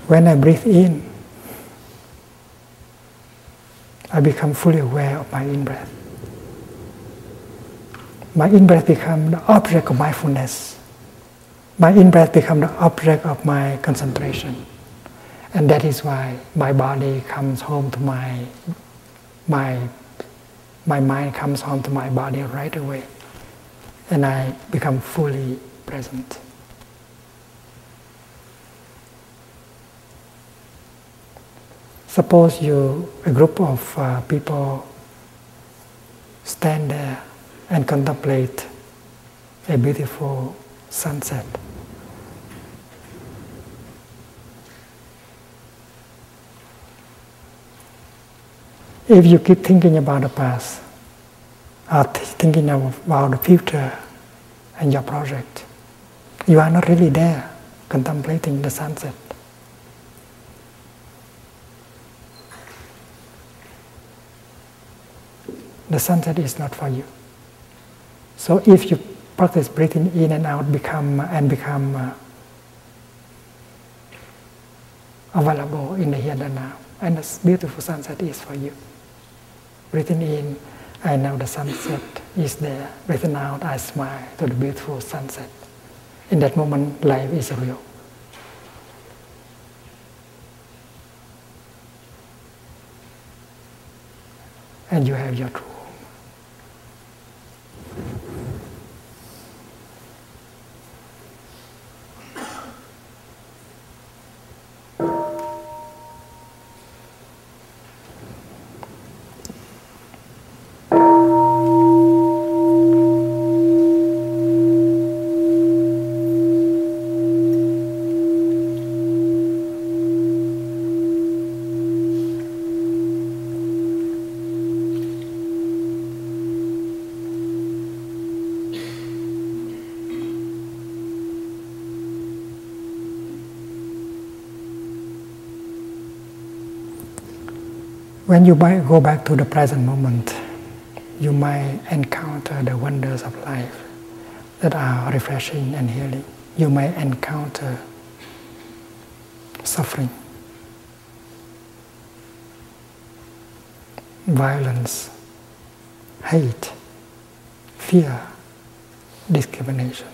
When I breathe in, I become fully aware of my in-breath. My in-breath becomes the object of mindfulness. My in-breath becomes the object of my concentration. And that is why my body comes home to my mind comes home to my body right away. And I become fully present. Suppose a group of people stand there and contemplate a beautiful sunset. If you keep thinking about the past, or thinking about the future and your project, you are not really there contemplating the sunset. The sunset is not for you. So if you practice breathing in and out, become available in the here and now, and this beautiful sunset is for you. Breathing in, I know the sunset is there. Breathing out, I smile to the beautiful sunset. In that moment, life is real. And you have your true home. When you go back to the present moment, you might encounter the wonders of life that are refreshing and healing. You may encounter suffering, violence, hate, fear, discrimination.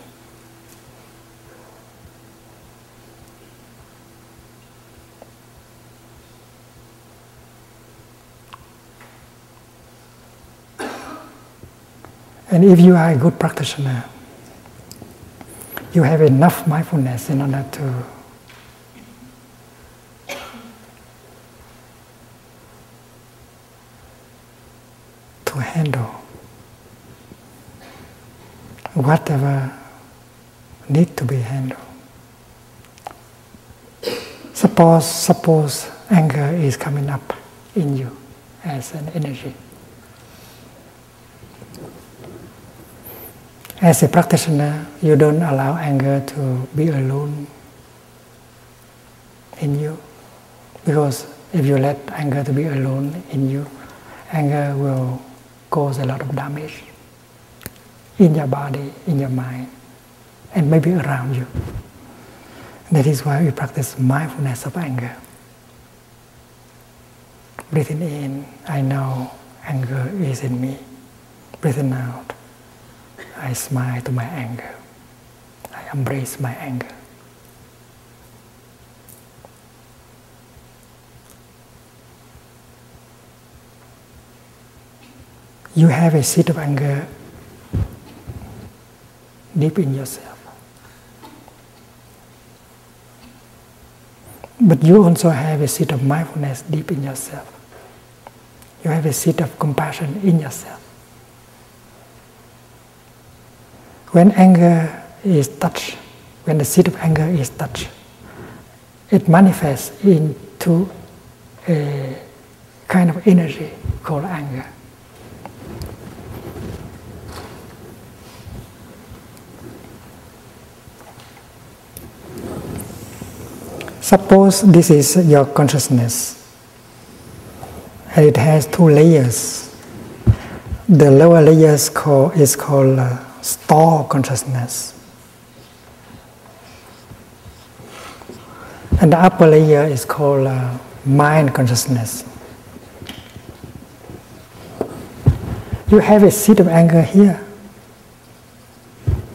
And if you are a good practitioner, you have enough mindfulness in order to handle whatever needs to be handled. Suppose anger is coming up in you as an energy. As a practitioner, you don't allow anger to be alone in you, because if you let anger to be alone in you, anger will cause a lot of damage in your body, in your mind, and maybe around you. That is why we practice mindfulness of anger. Breathing in, I know anger is in me. Breathing out, I smile to my anger. I embrace my anger. You have a seed of anger deep in yourself. But you also have a seed of mindfulness deep in yourself. You have a seed of compassion in yourself. When anger is touched, when the seed of anger is touched, it manifests into a kind of energy called anger. Suppose this is your consciousness, and it has two layers. The lower layer is called store consciousness, and the upper layer is called mind consciousness. You have a seed of anger here.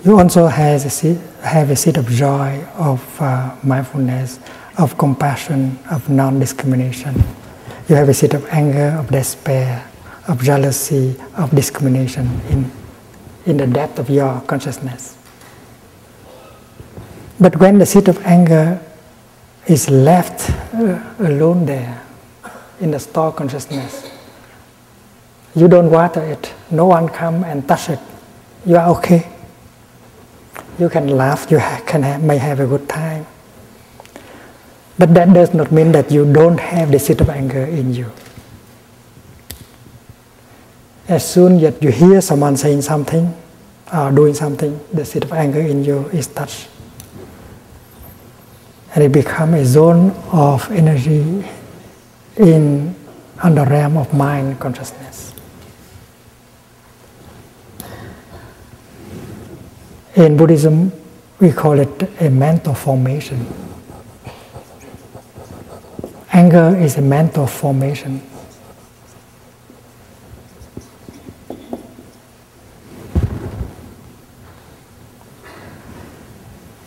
You also have a seed of joy, of mindfulness, of compassion, of non-discrimination. You have a seed of anger, of despair, of jealousy, of discrimination in the depth of your consciousness. But when the seed of anger is left alone there in the store consciousness, you don't water it. No one come and touch it. You are okay. You can laugh. You may have a good time. But that does not mean that you don't have the seed of anger in you. As soon as you hear someone saying something or doing something, the seed of anger in you is touched. And it becomes a zone of energy on the realm of mind consciousness. In Buddhism, we call it a mental formation. Anger is a mental formation.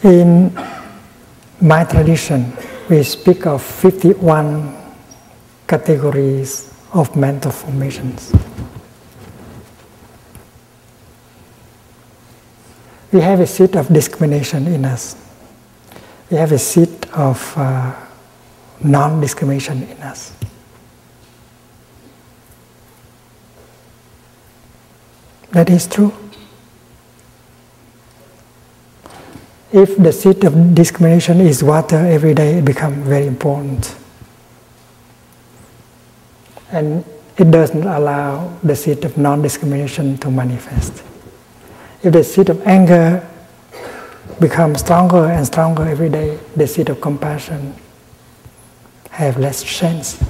In my tradition, we speak of 51 categories of mental formations. We have a seed of discrimination in us. We have a seed of non-discrimination in us. That is true. If the seed of discrimination is watered every day, it becomes very important. And it doesn't allow the seed of non-discrimination to manifest. If the seed of anger becomes stronger and stronger every day, the seed of compassion have less chance.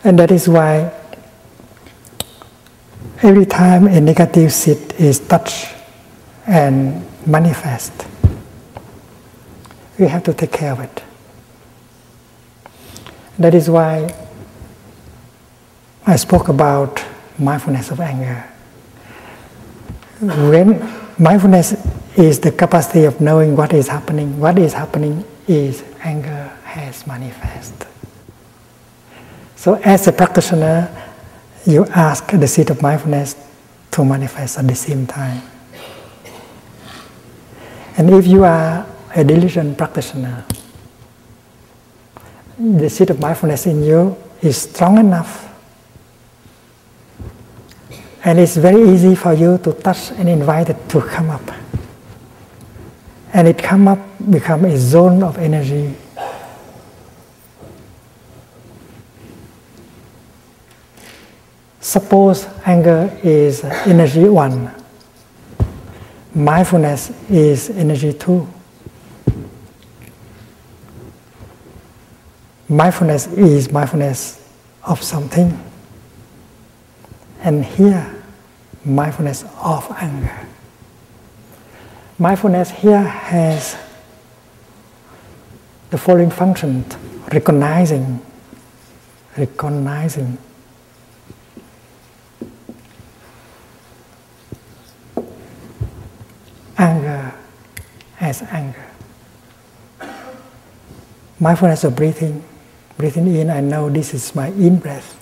And that is why every time a negative seed is touched and manifest, we have to take care of it. That is why I spoke about mindfulness of anger. When mindfulness is the capacity of knowing what is happening is anger has manifest. So as a practitioner, you ask the seed of mindfulness to manifest at the same time. And if you are a diligent practitioner, the seed of mindfulness in you is strong enough, and it's very easy for you to touch and invite it to come up. And it become a zone of energy. Suppose anger is energy 1. Mindfulness is energy 2. Mindfulness is mindfulness of something. And here, mindfulness of anger. Mindfulness here has the following function: recognizing anger as anger. Mindfulness of breathing. Breathing in, I know this is my in breath.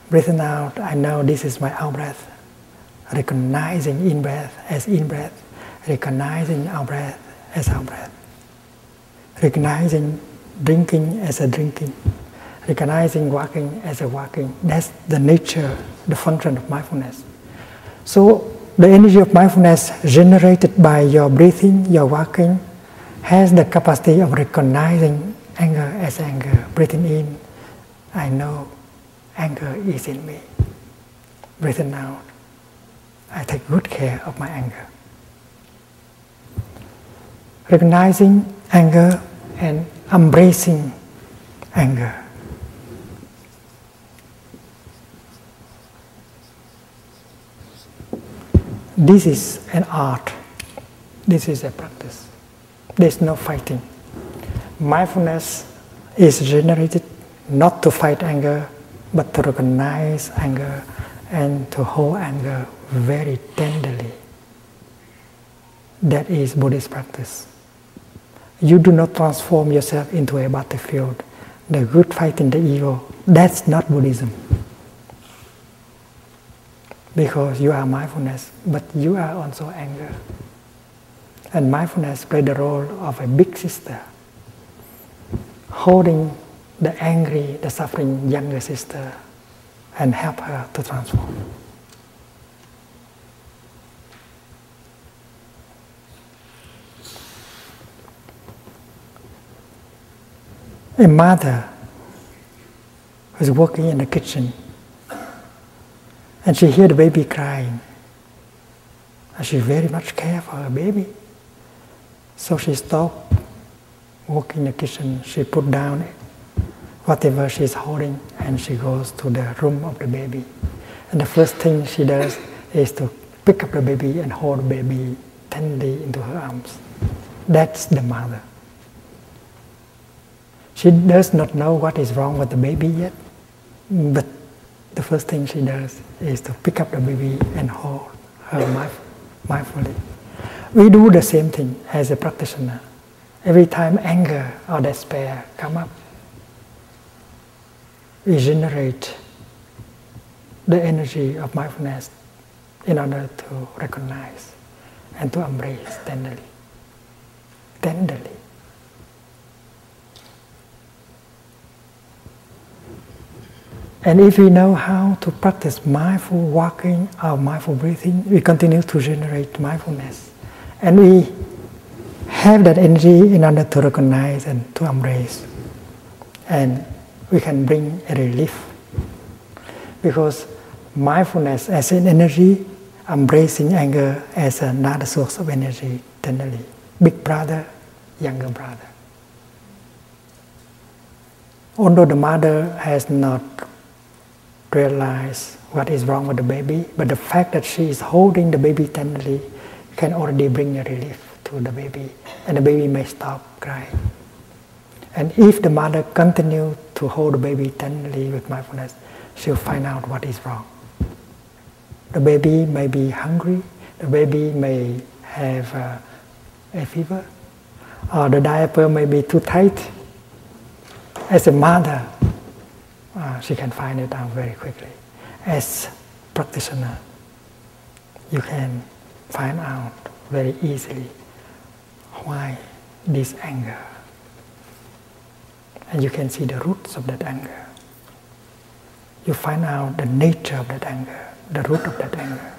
Breathing out, I know this is my out breath. Recognizing in breath as in breath. Recognizing out breath as out breath. Recognizing drinking as a drinking. Recognizing walking as a walking. That's the nature, the function of mindfulness. So the energy of mindfulness generated by your breathing, your walking, has the capacity of recognizing anger as anger. Breathing in, I know anger is in me. Breathing out, I take good care of my anger. Recognizing anger and embracing anger. This is an art. This is a practice. There's no fighting. Mindfulness is generated not to fight anger, but to recognize anger and to hold anger very tenderly. That is Buddhist practice. You do not transform yourself into a battlefield, the good fighting the evil. That's not Buddhism. Because you are mindfulness, but you are also anger. And mindfulness plays the role of a big sister, holding the angry, the suffering younger sister and help her to transform. A mother was working in the kitchen and she heard the baby crying. And she very much cared for her baby. So she stopped working in the kitchen. She put down whatever she's holding and she goes to the room of the baby. And the first thing she does is to pick up the baby and hold the baby tenderly into her arms. That's the mother. She does not know what is wrong with the baby yet, but the first thing she does is to pick up the baby and hold her mindfully. We do the same thing as a practitioner. Every time anger or despair come up, we generate the energy of mindfulness in order to recognize and to embrace tenderly. Tenderly. And if we know how to practice mindful walking or mindful breathing, we continue to generate mindfulness. And we have that energy in order to recognize and to embrace. And we can bring a relief. Because mindfulness as an energy, embracing anger as another source of energy tenderly. Big brother, younger brother. Although the mother has not realized what is wrong with the baby, but the fact that she is holding the baby tenderly can already bring a relief to the baby, and the baby may stop crying. And if the mother continues to hold the baby tenderly with mindfulness, she'll find out what is wrong. The baby may be hungry, the baby may have a fever, or the diaper may be too tight. As a mother, she can find it out very quickly. As practitioner, you can find out very easily why this anger. And you can see the roots of that anger. You find out the nature of that anger, the root of that anger.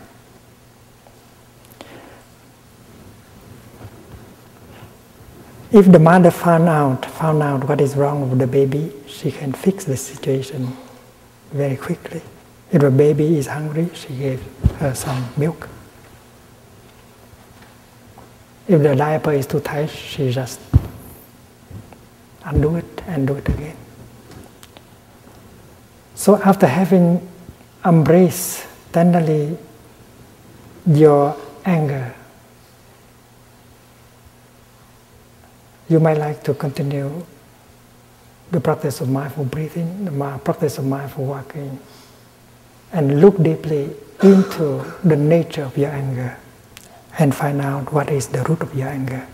If the mother found out what is wrong with the baby, she can fix the situation very quickly. If the baby is hungry, she gave her some milk. If the diaper is too tight, she just undo it and do it again. So after having embraced tenderly your anger, you might like to continue the practice of mindful breathing, the practice of mindful walking, and look deeply into the nature of your anger and find out what is the root of your anger.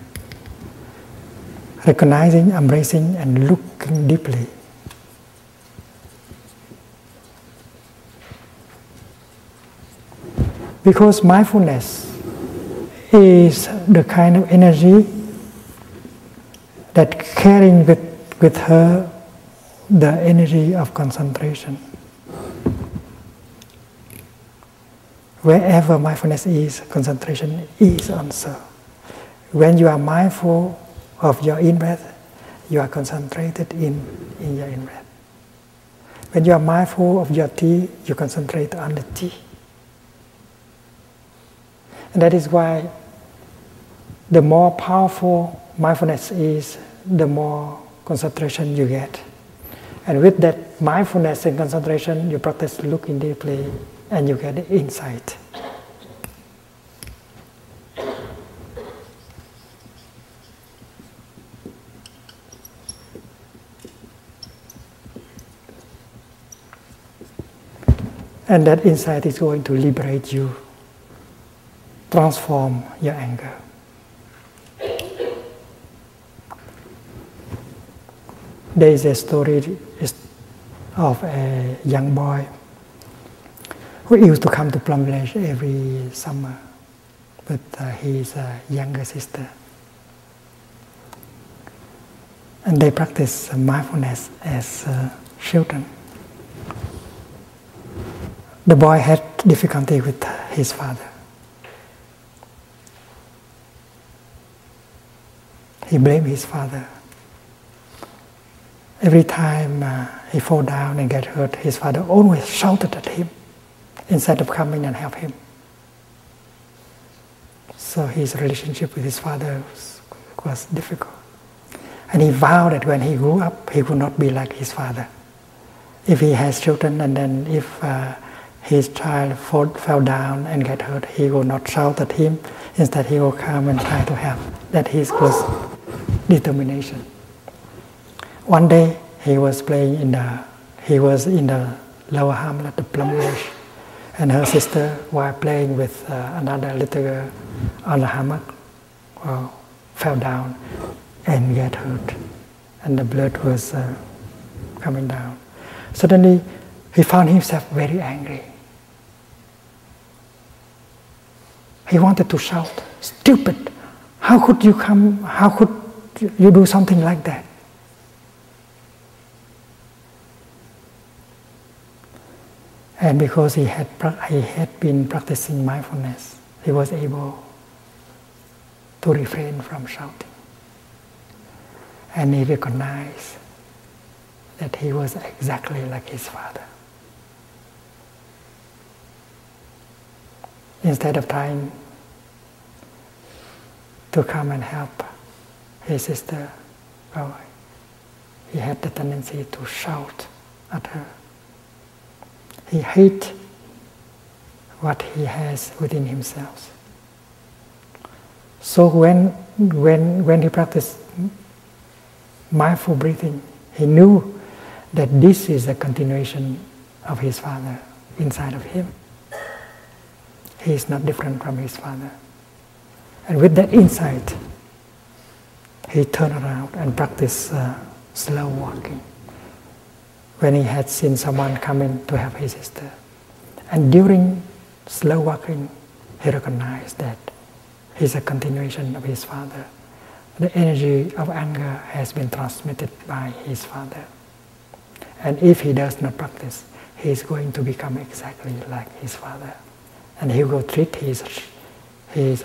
Recognizing, embracing, and looking deeply. Because mindfulness is the kind of energy that carrying with her the energy of concentration. Wherever mindfulness is, concentration is also. When you are mindful of your in-breath, you are concentrated in your in-breath. When you are mindful of your tea, you concentrate on the tea. And that is why the more powerful mindfulness is, the more concentration you get. And with that mindfulness and concentration, you practice looking deeply and you get insight. And that insight is going to liberate you, transform your anger. There is a story of a young boy who used to come to Plum Village every summer with his younger sister. And they practice mindfulness as children. The boy had difficulty with his father. He blamed his father. Every time he fall down and get hurt, his father always shouted at him instead of coming and help him. So his relationship with his father was difficult. And he vowed that when he grew up, he would not be like his father. If he has children and then if his child fell down and get hurt, he will not shout at him. Instead, he will come and try to help. That was determination. One day, he was in the lower hamlet, the Plum Village, and her sister, while playing with another little girl on the hammock, fell down and get hurt, and the blood was coming down. Suddenly, he found himself very angry. He wanted to shout, "Stupid! How could you come? How could you do something like that?" And because he had been practicing mindfulness, he was able to refrain from shouting. And he recognized that he was exactly like his father. Instead of trying to come and help his sister, he had the tendency to shout at her. He hates what he has within himself. So when he practiced mindful breathing, he knew that this is a continuation of his father inside of him. He is not different from his father. And with that insight, he turned around and practiced slow walking. When he had seen someone come in to help his sister. And during slow walking, he recognized that he's a continuation of his father. The energy of anger has been transmitted by his father. And if he does not practice, he is going to become exactly like his father. And he will treat his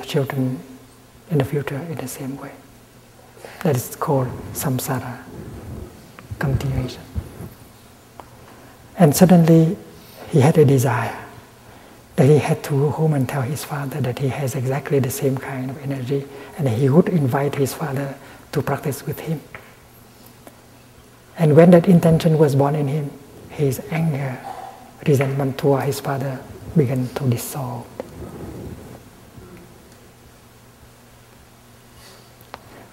children in the future in the same way. That is called samsara, continuation. And suddenly he had a desire that he had to go home and tell his father that he has exactly the same kind of energy, and he would invite his father to practice with him. And when that intention was born in him, his anger, resentment toward his father began to dissolve.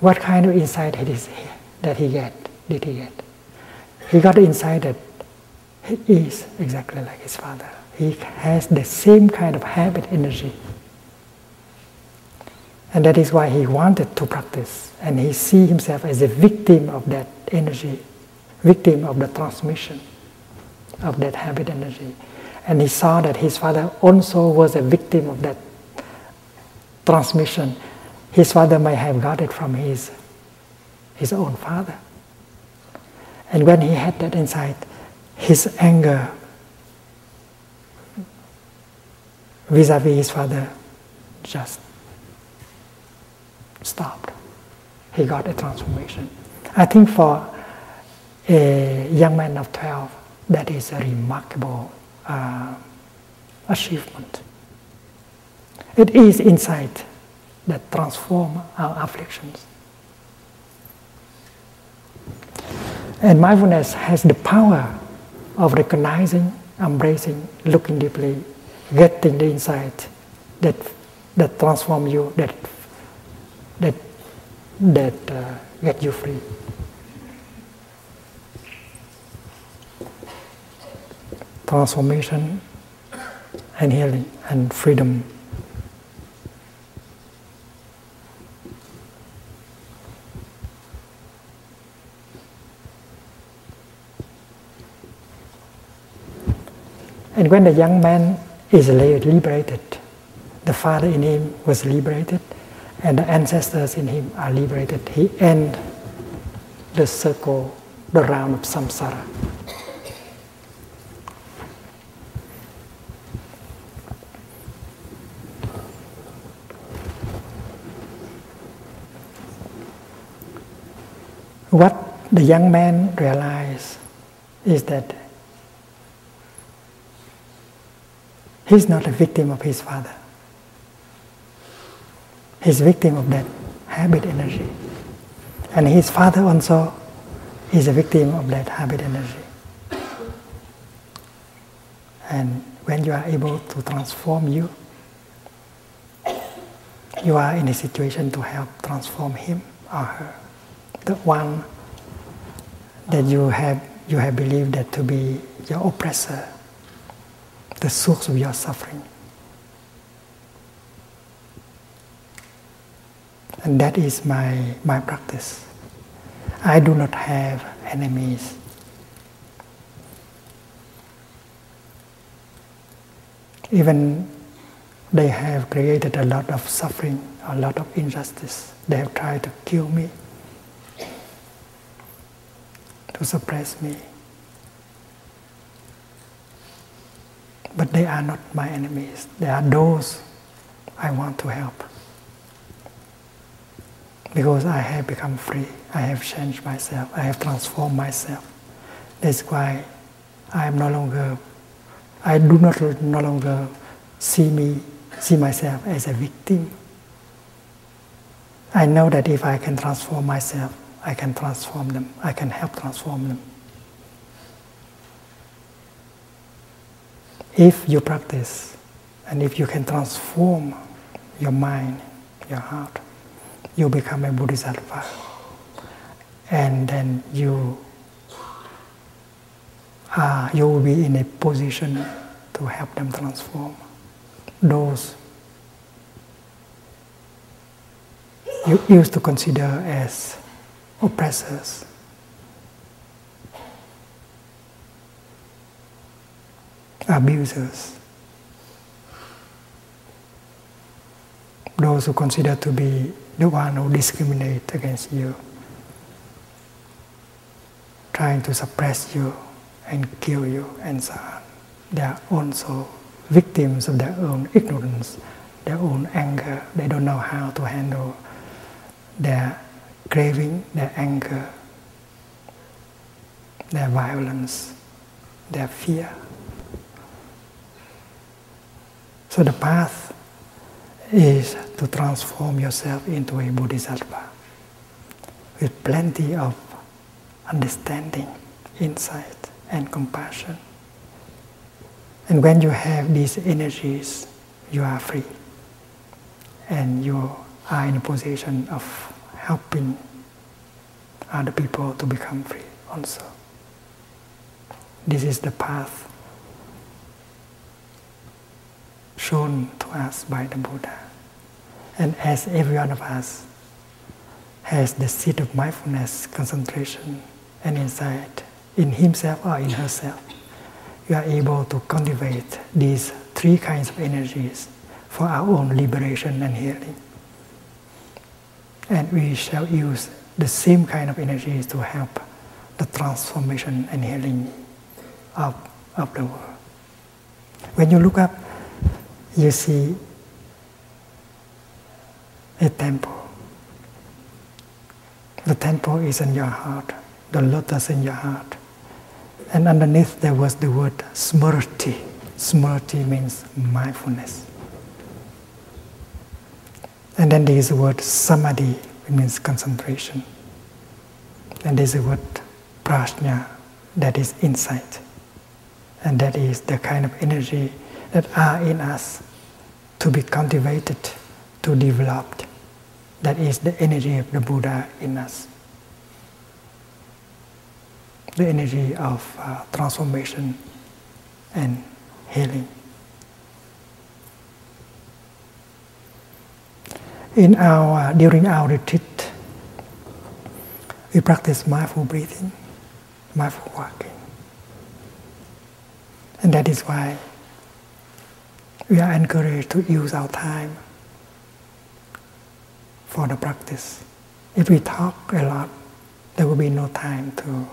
What kind of insight did he get? He got the insight that he is exactly like his father. He has the same kind of habit energy. And that is why he wanted to practice. And he sees himself as a victim of that energy, victim of the transmission of that habit energy. And he saw that his father also was a victim of that transmission. His father may have got it from his own father. And when he had that insight, his anger vis-a-vis his father just stopped. He got a transformation. I think for a young man of 12, that is a remarkable achievement. It is insight that transforms our afflictions. And mindfulness has the power of recognizing, embracing, looking deeply, getting the insight that transforms you, that get you free. Transformation and healing and freedom. And when the young man is liberated, the father in him was liberated, and the ancestors in him are liberated, he ends the circle, the round of samsara. What the young man realized is that he's not a victim of his father. He's a victim of that habit energy. And his father also is a victim of that habit energy. And when you are able to transform you are in a situation to help transform him or her. The one that you have believed that to be your oppressor, the source of your suffering. And that is my practice. I do not have enemies. Even they have created a lot of suffering, a lot of injustice. They have tried to kill me, to suppress me. But they are not my enemies. They are those I want to help. Because I have become free. I have changed myself. I have transformed myself. That's why I do no longer see myself as a victim. I know that if I can transform myself, I can transform them. I can help transform them. If you practice, and if you can transform your mind, your heart, you become a bodhisattva. And then you will be in a position to help them transform. Those you used to consider as oppressors, abusers, those who consider to be the one who discriminate against you, trying to suppress you and kill you and so on. They are also victims of their own ignorance, their own anger. They don't know how to handle their craving, their anger, their violence, their fear. So the path is to transform yourself into a bodhisattva with plenty of understanding, insight, and compassion. And when you have these energies, you are free. And you are in a position of helping other people to become free also. This is the path shown to us by the Buddha. And as every one of us has the seed of mindfulness, concentration, and insight in himself or in herself, you are able to cultivate these three kinds of energies for our own liberation and healing. And we shall use the same kind of energies to help the transformation and healing of the world. When you look up, you see a temple. The temple is in your heart, the lotus in your heart. And underneath there was the word smrti. Smrti means mindfulness. And then there is the word samadhi, which means concentration. And there is the word prajna, that is insight. And that is the kind of energy that are in us to be cultivated, to develop. That is the energy of the Buddha in us. The energy of transformation and healing. During our retreat, we practice mindful breathing, mindful walking. And that is why we are encouraged to use our time for the practice. If we talk a lot, there will be no time to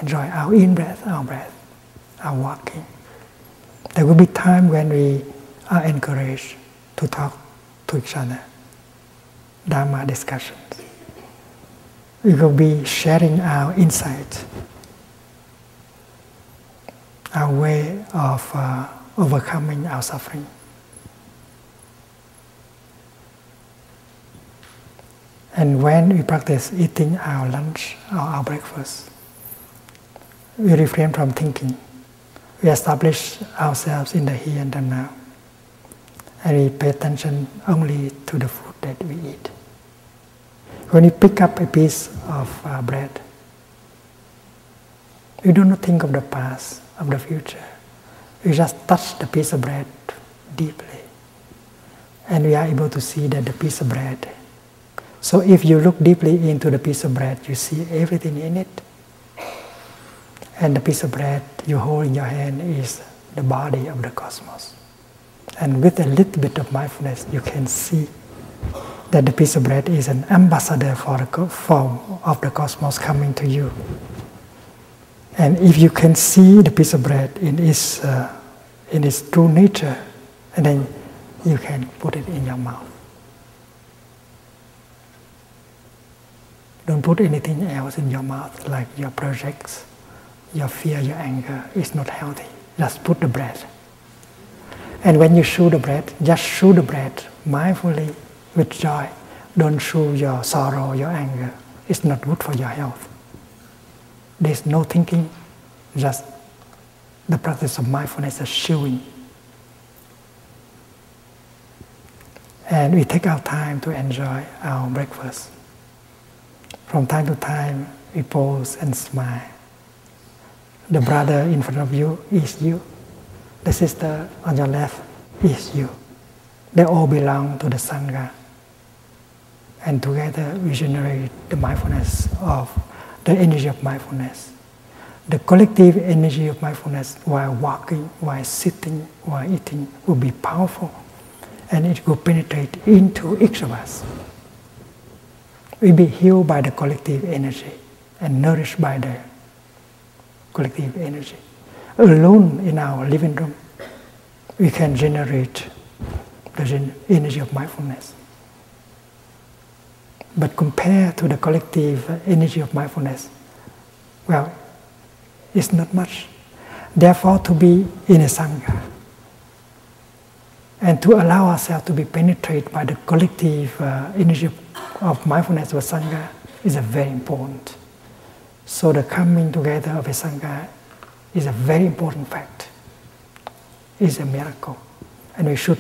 enjoy our in-breath, our breath, our walking. There will be time when we are encouraged to talk to each other, Dharma discussions. We will be sharing our insight, our way of overcoming our suffering. And when we practice eating our lunch or our breakfast, we refrain from thinking. We establish ourselves in the here and the now. And we pay attention only to the food that we eat. When you pick up a piece of bread, we do not think of the past, of the future. We just touch the piece of bread deeply. And we are able to see that the piece of bread. So if you look deeply into the piece of bread, you see everything in it. And the piece of bread you hold in your hand is the body of the cosmos. And with a little bit of mindfulness, you can see that the piece of bread is an ambassador for the form of the cosmos coming to you. And if you can see the piece of bread in its true nature, and then you can put it in your mouth. Don't put anything else in your mouth, like your projects, your fear, your anger. It's not healthy. Just put the bread. And when you chew the bread, just chew the bread mindfully with joy. Don't chew your sorrow, your anger. It's not good for your health. There's no thinking, just the practice of mindfulness is chewing. And we take our time to enjoy our breakfast. From time to time, we pause and smile. The brother in front of you is you. The sister on your left is you. They all belong to the Sangha. And together we generate the mindfulness of the energy of mindfulness. The collective energy of mindfulness while walking, while sitting, while eating will be powerful. And it will penetrate into each of us. We'll be healed by the collective energy and nourished by the collective energy. Alone in our living room, we can generate the energy of mindfulness. But compared to the collective energy of mindfulness, well, it's not much. Therefore, to be in a Sangha and to allow ourselves to be penetrated by the collective energy of mindfulness of a Sangha is very important. So the coming together of a Sangha is a very important fact. It's a miracle. And we should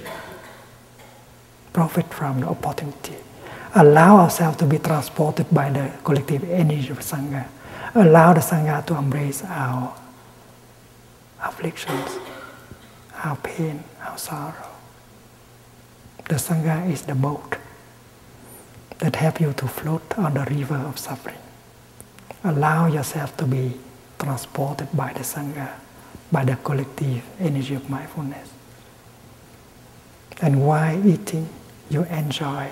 profit from the opportunity. Allow ourselves to be transported by the collective energy of Sangha. Allow the Sangha to embrace our afflictions, our pain, our sorrow. The Sangha is the boat that helps you to float on the river of suffering. Allow yourself to be transported by the Sangha, by the collective energy of mindfulness. And while eating, you enjoy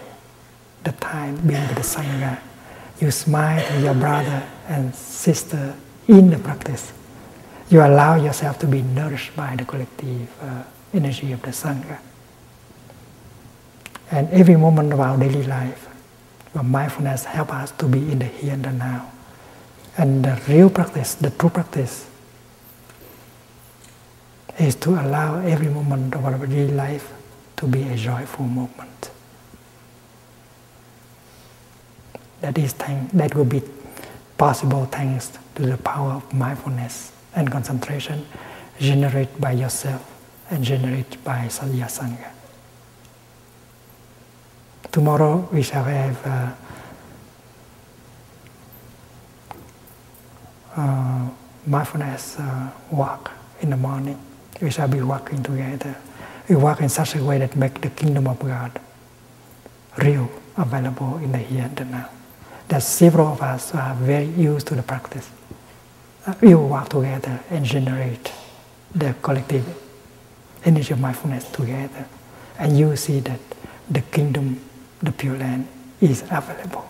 the time being with the Sangha. You smile to your brother and sister in the practice. You allow yourself to be nourished by the collective energy of the Sangha. And every moment of our daily life, mindfulness helps us to be in the here and the now. And the real practice, the true practice, is to allow every moment of our daily life to be a joyful moment. That will be possible thanks to the power of mindfulness and concentration generated by yourself and generated by your Sangha. Tomorrow we shall have mindfulness walk in the morning. We shall be walking together. We walk in such a way that makes the kingdom of God real, available in the here and the now. There's several of us who are very used to the practice. We will walk together and generate the collective energy of mindfulness together. And you will see that the kingdom, the Pure Land, is available.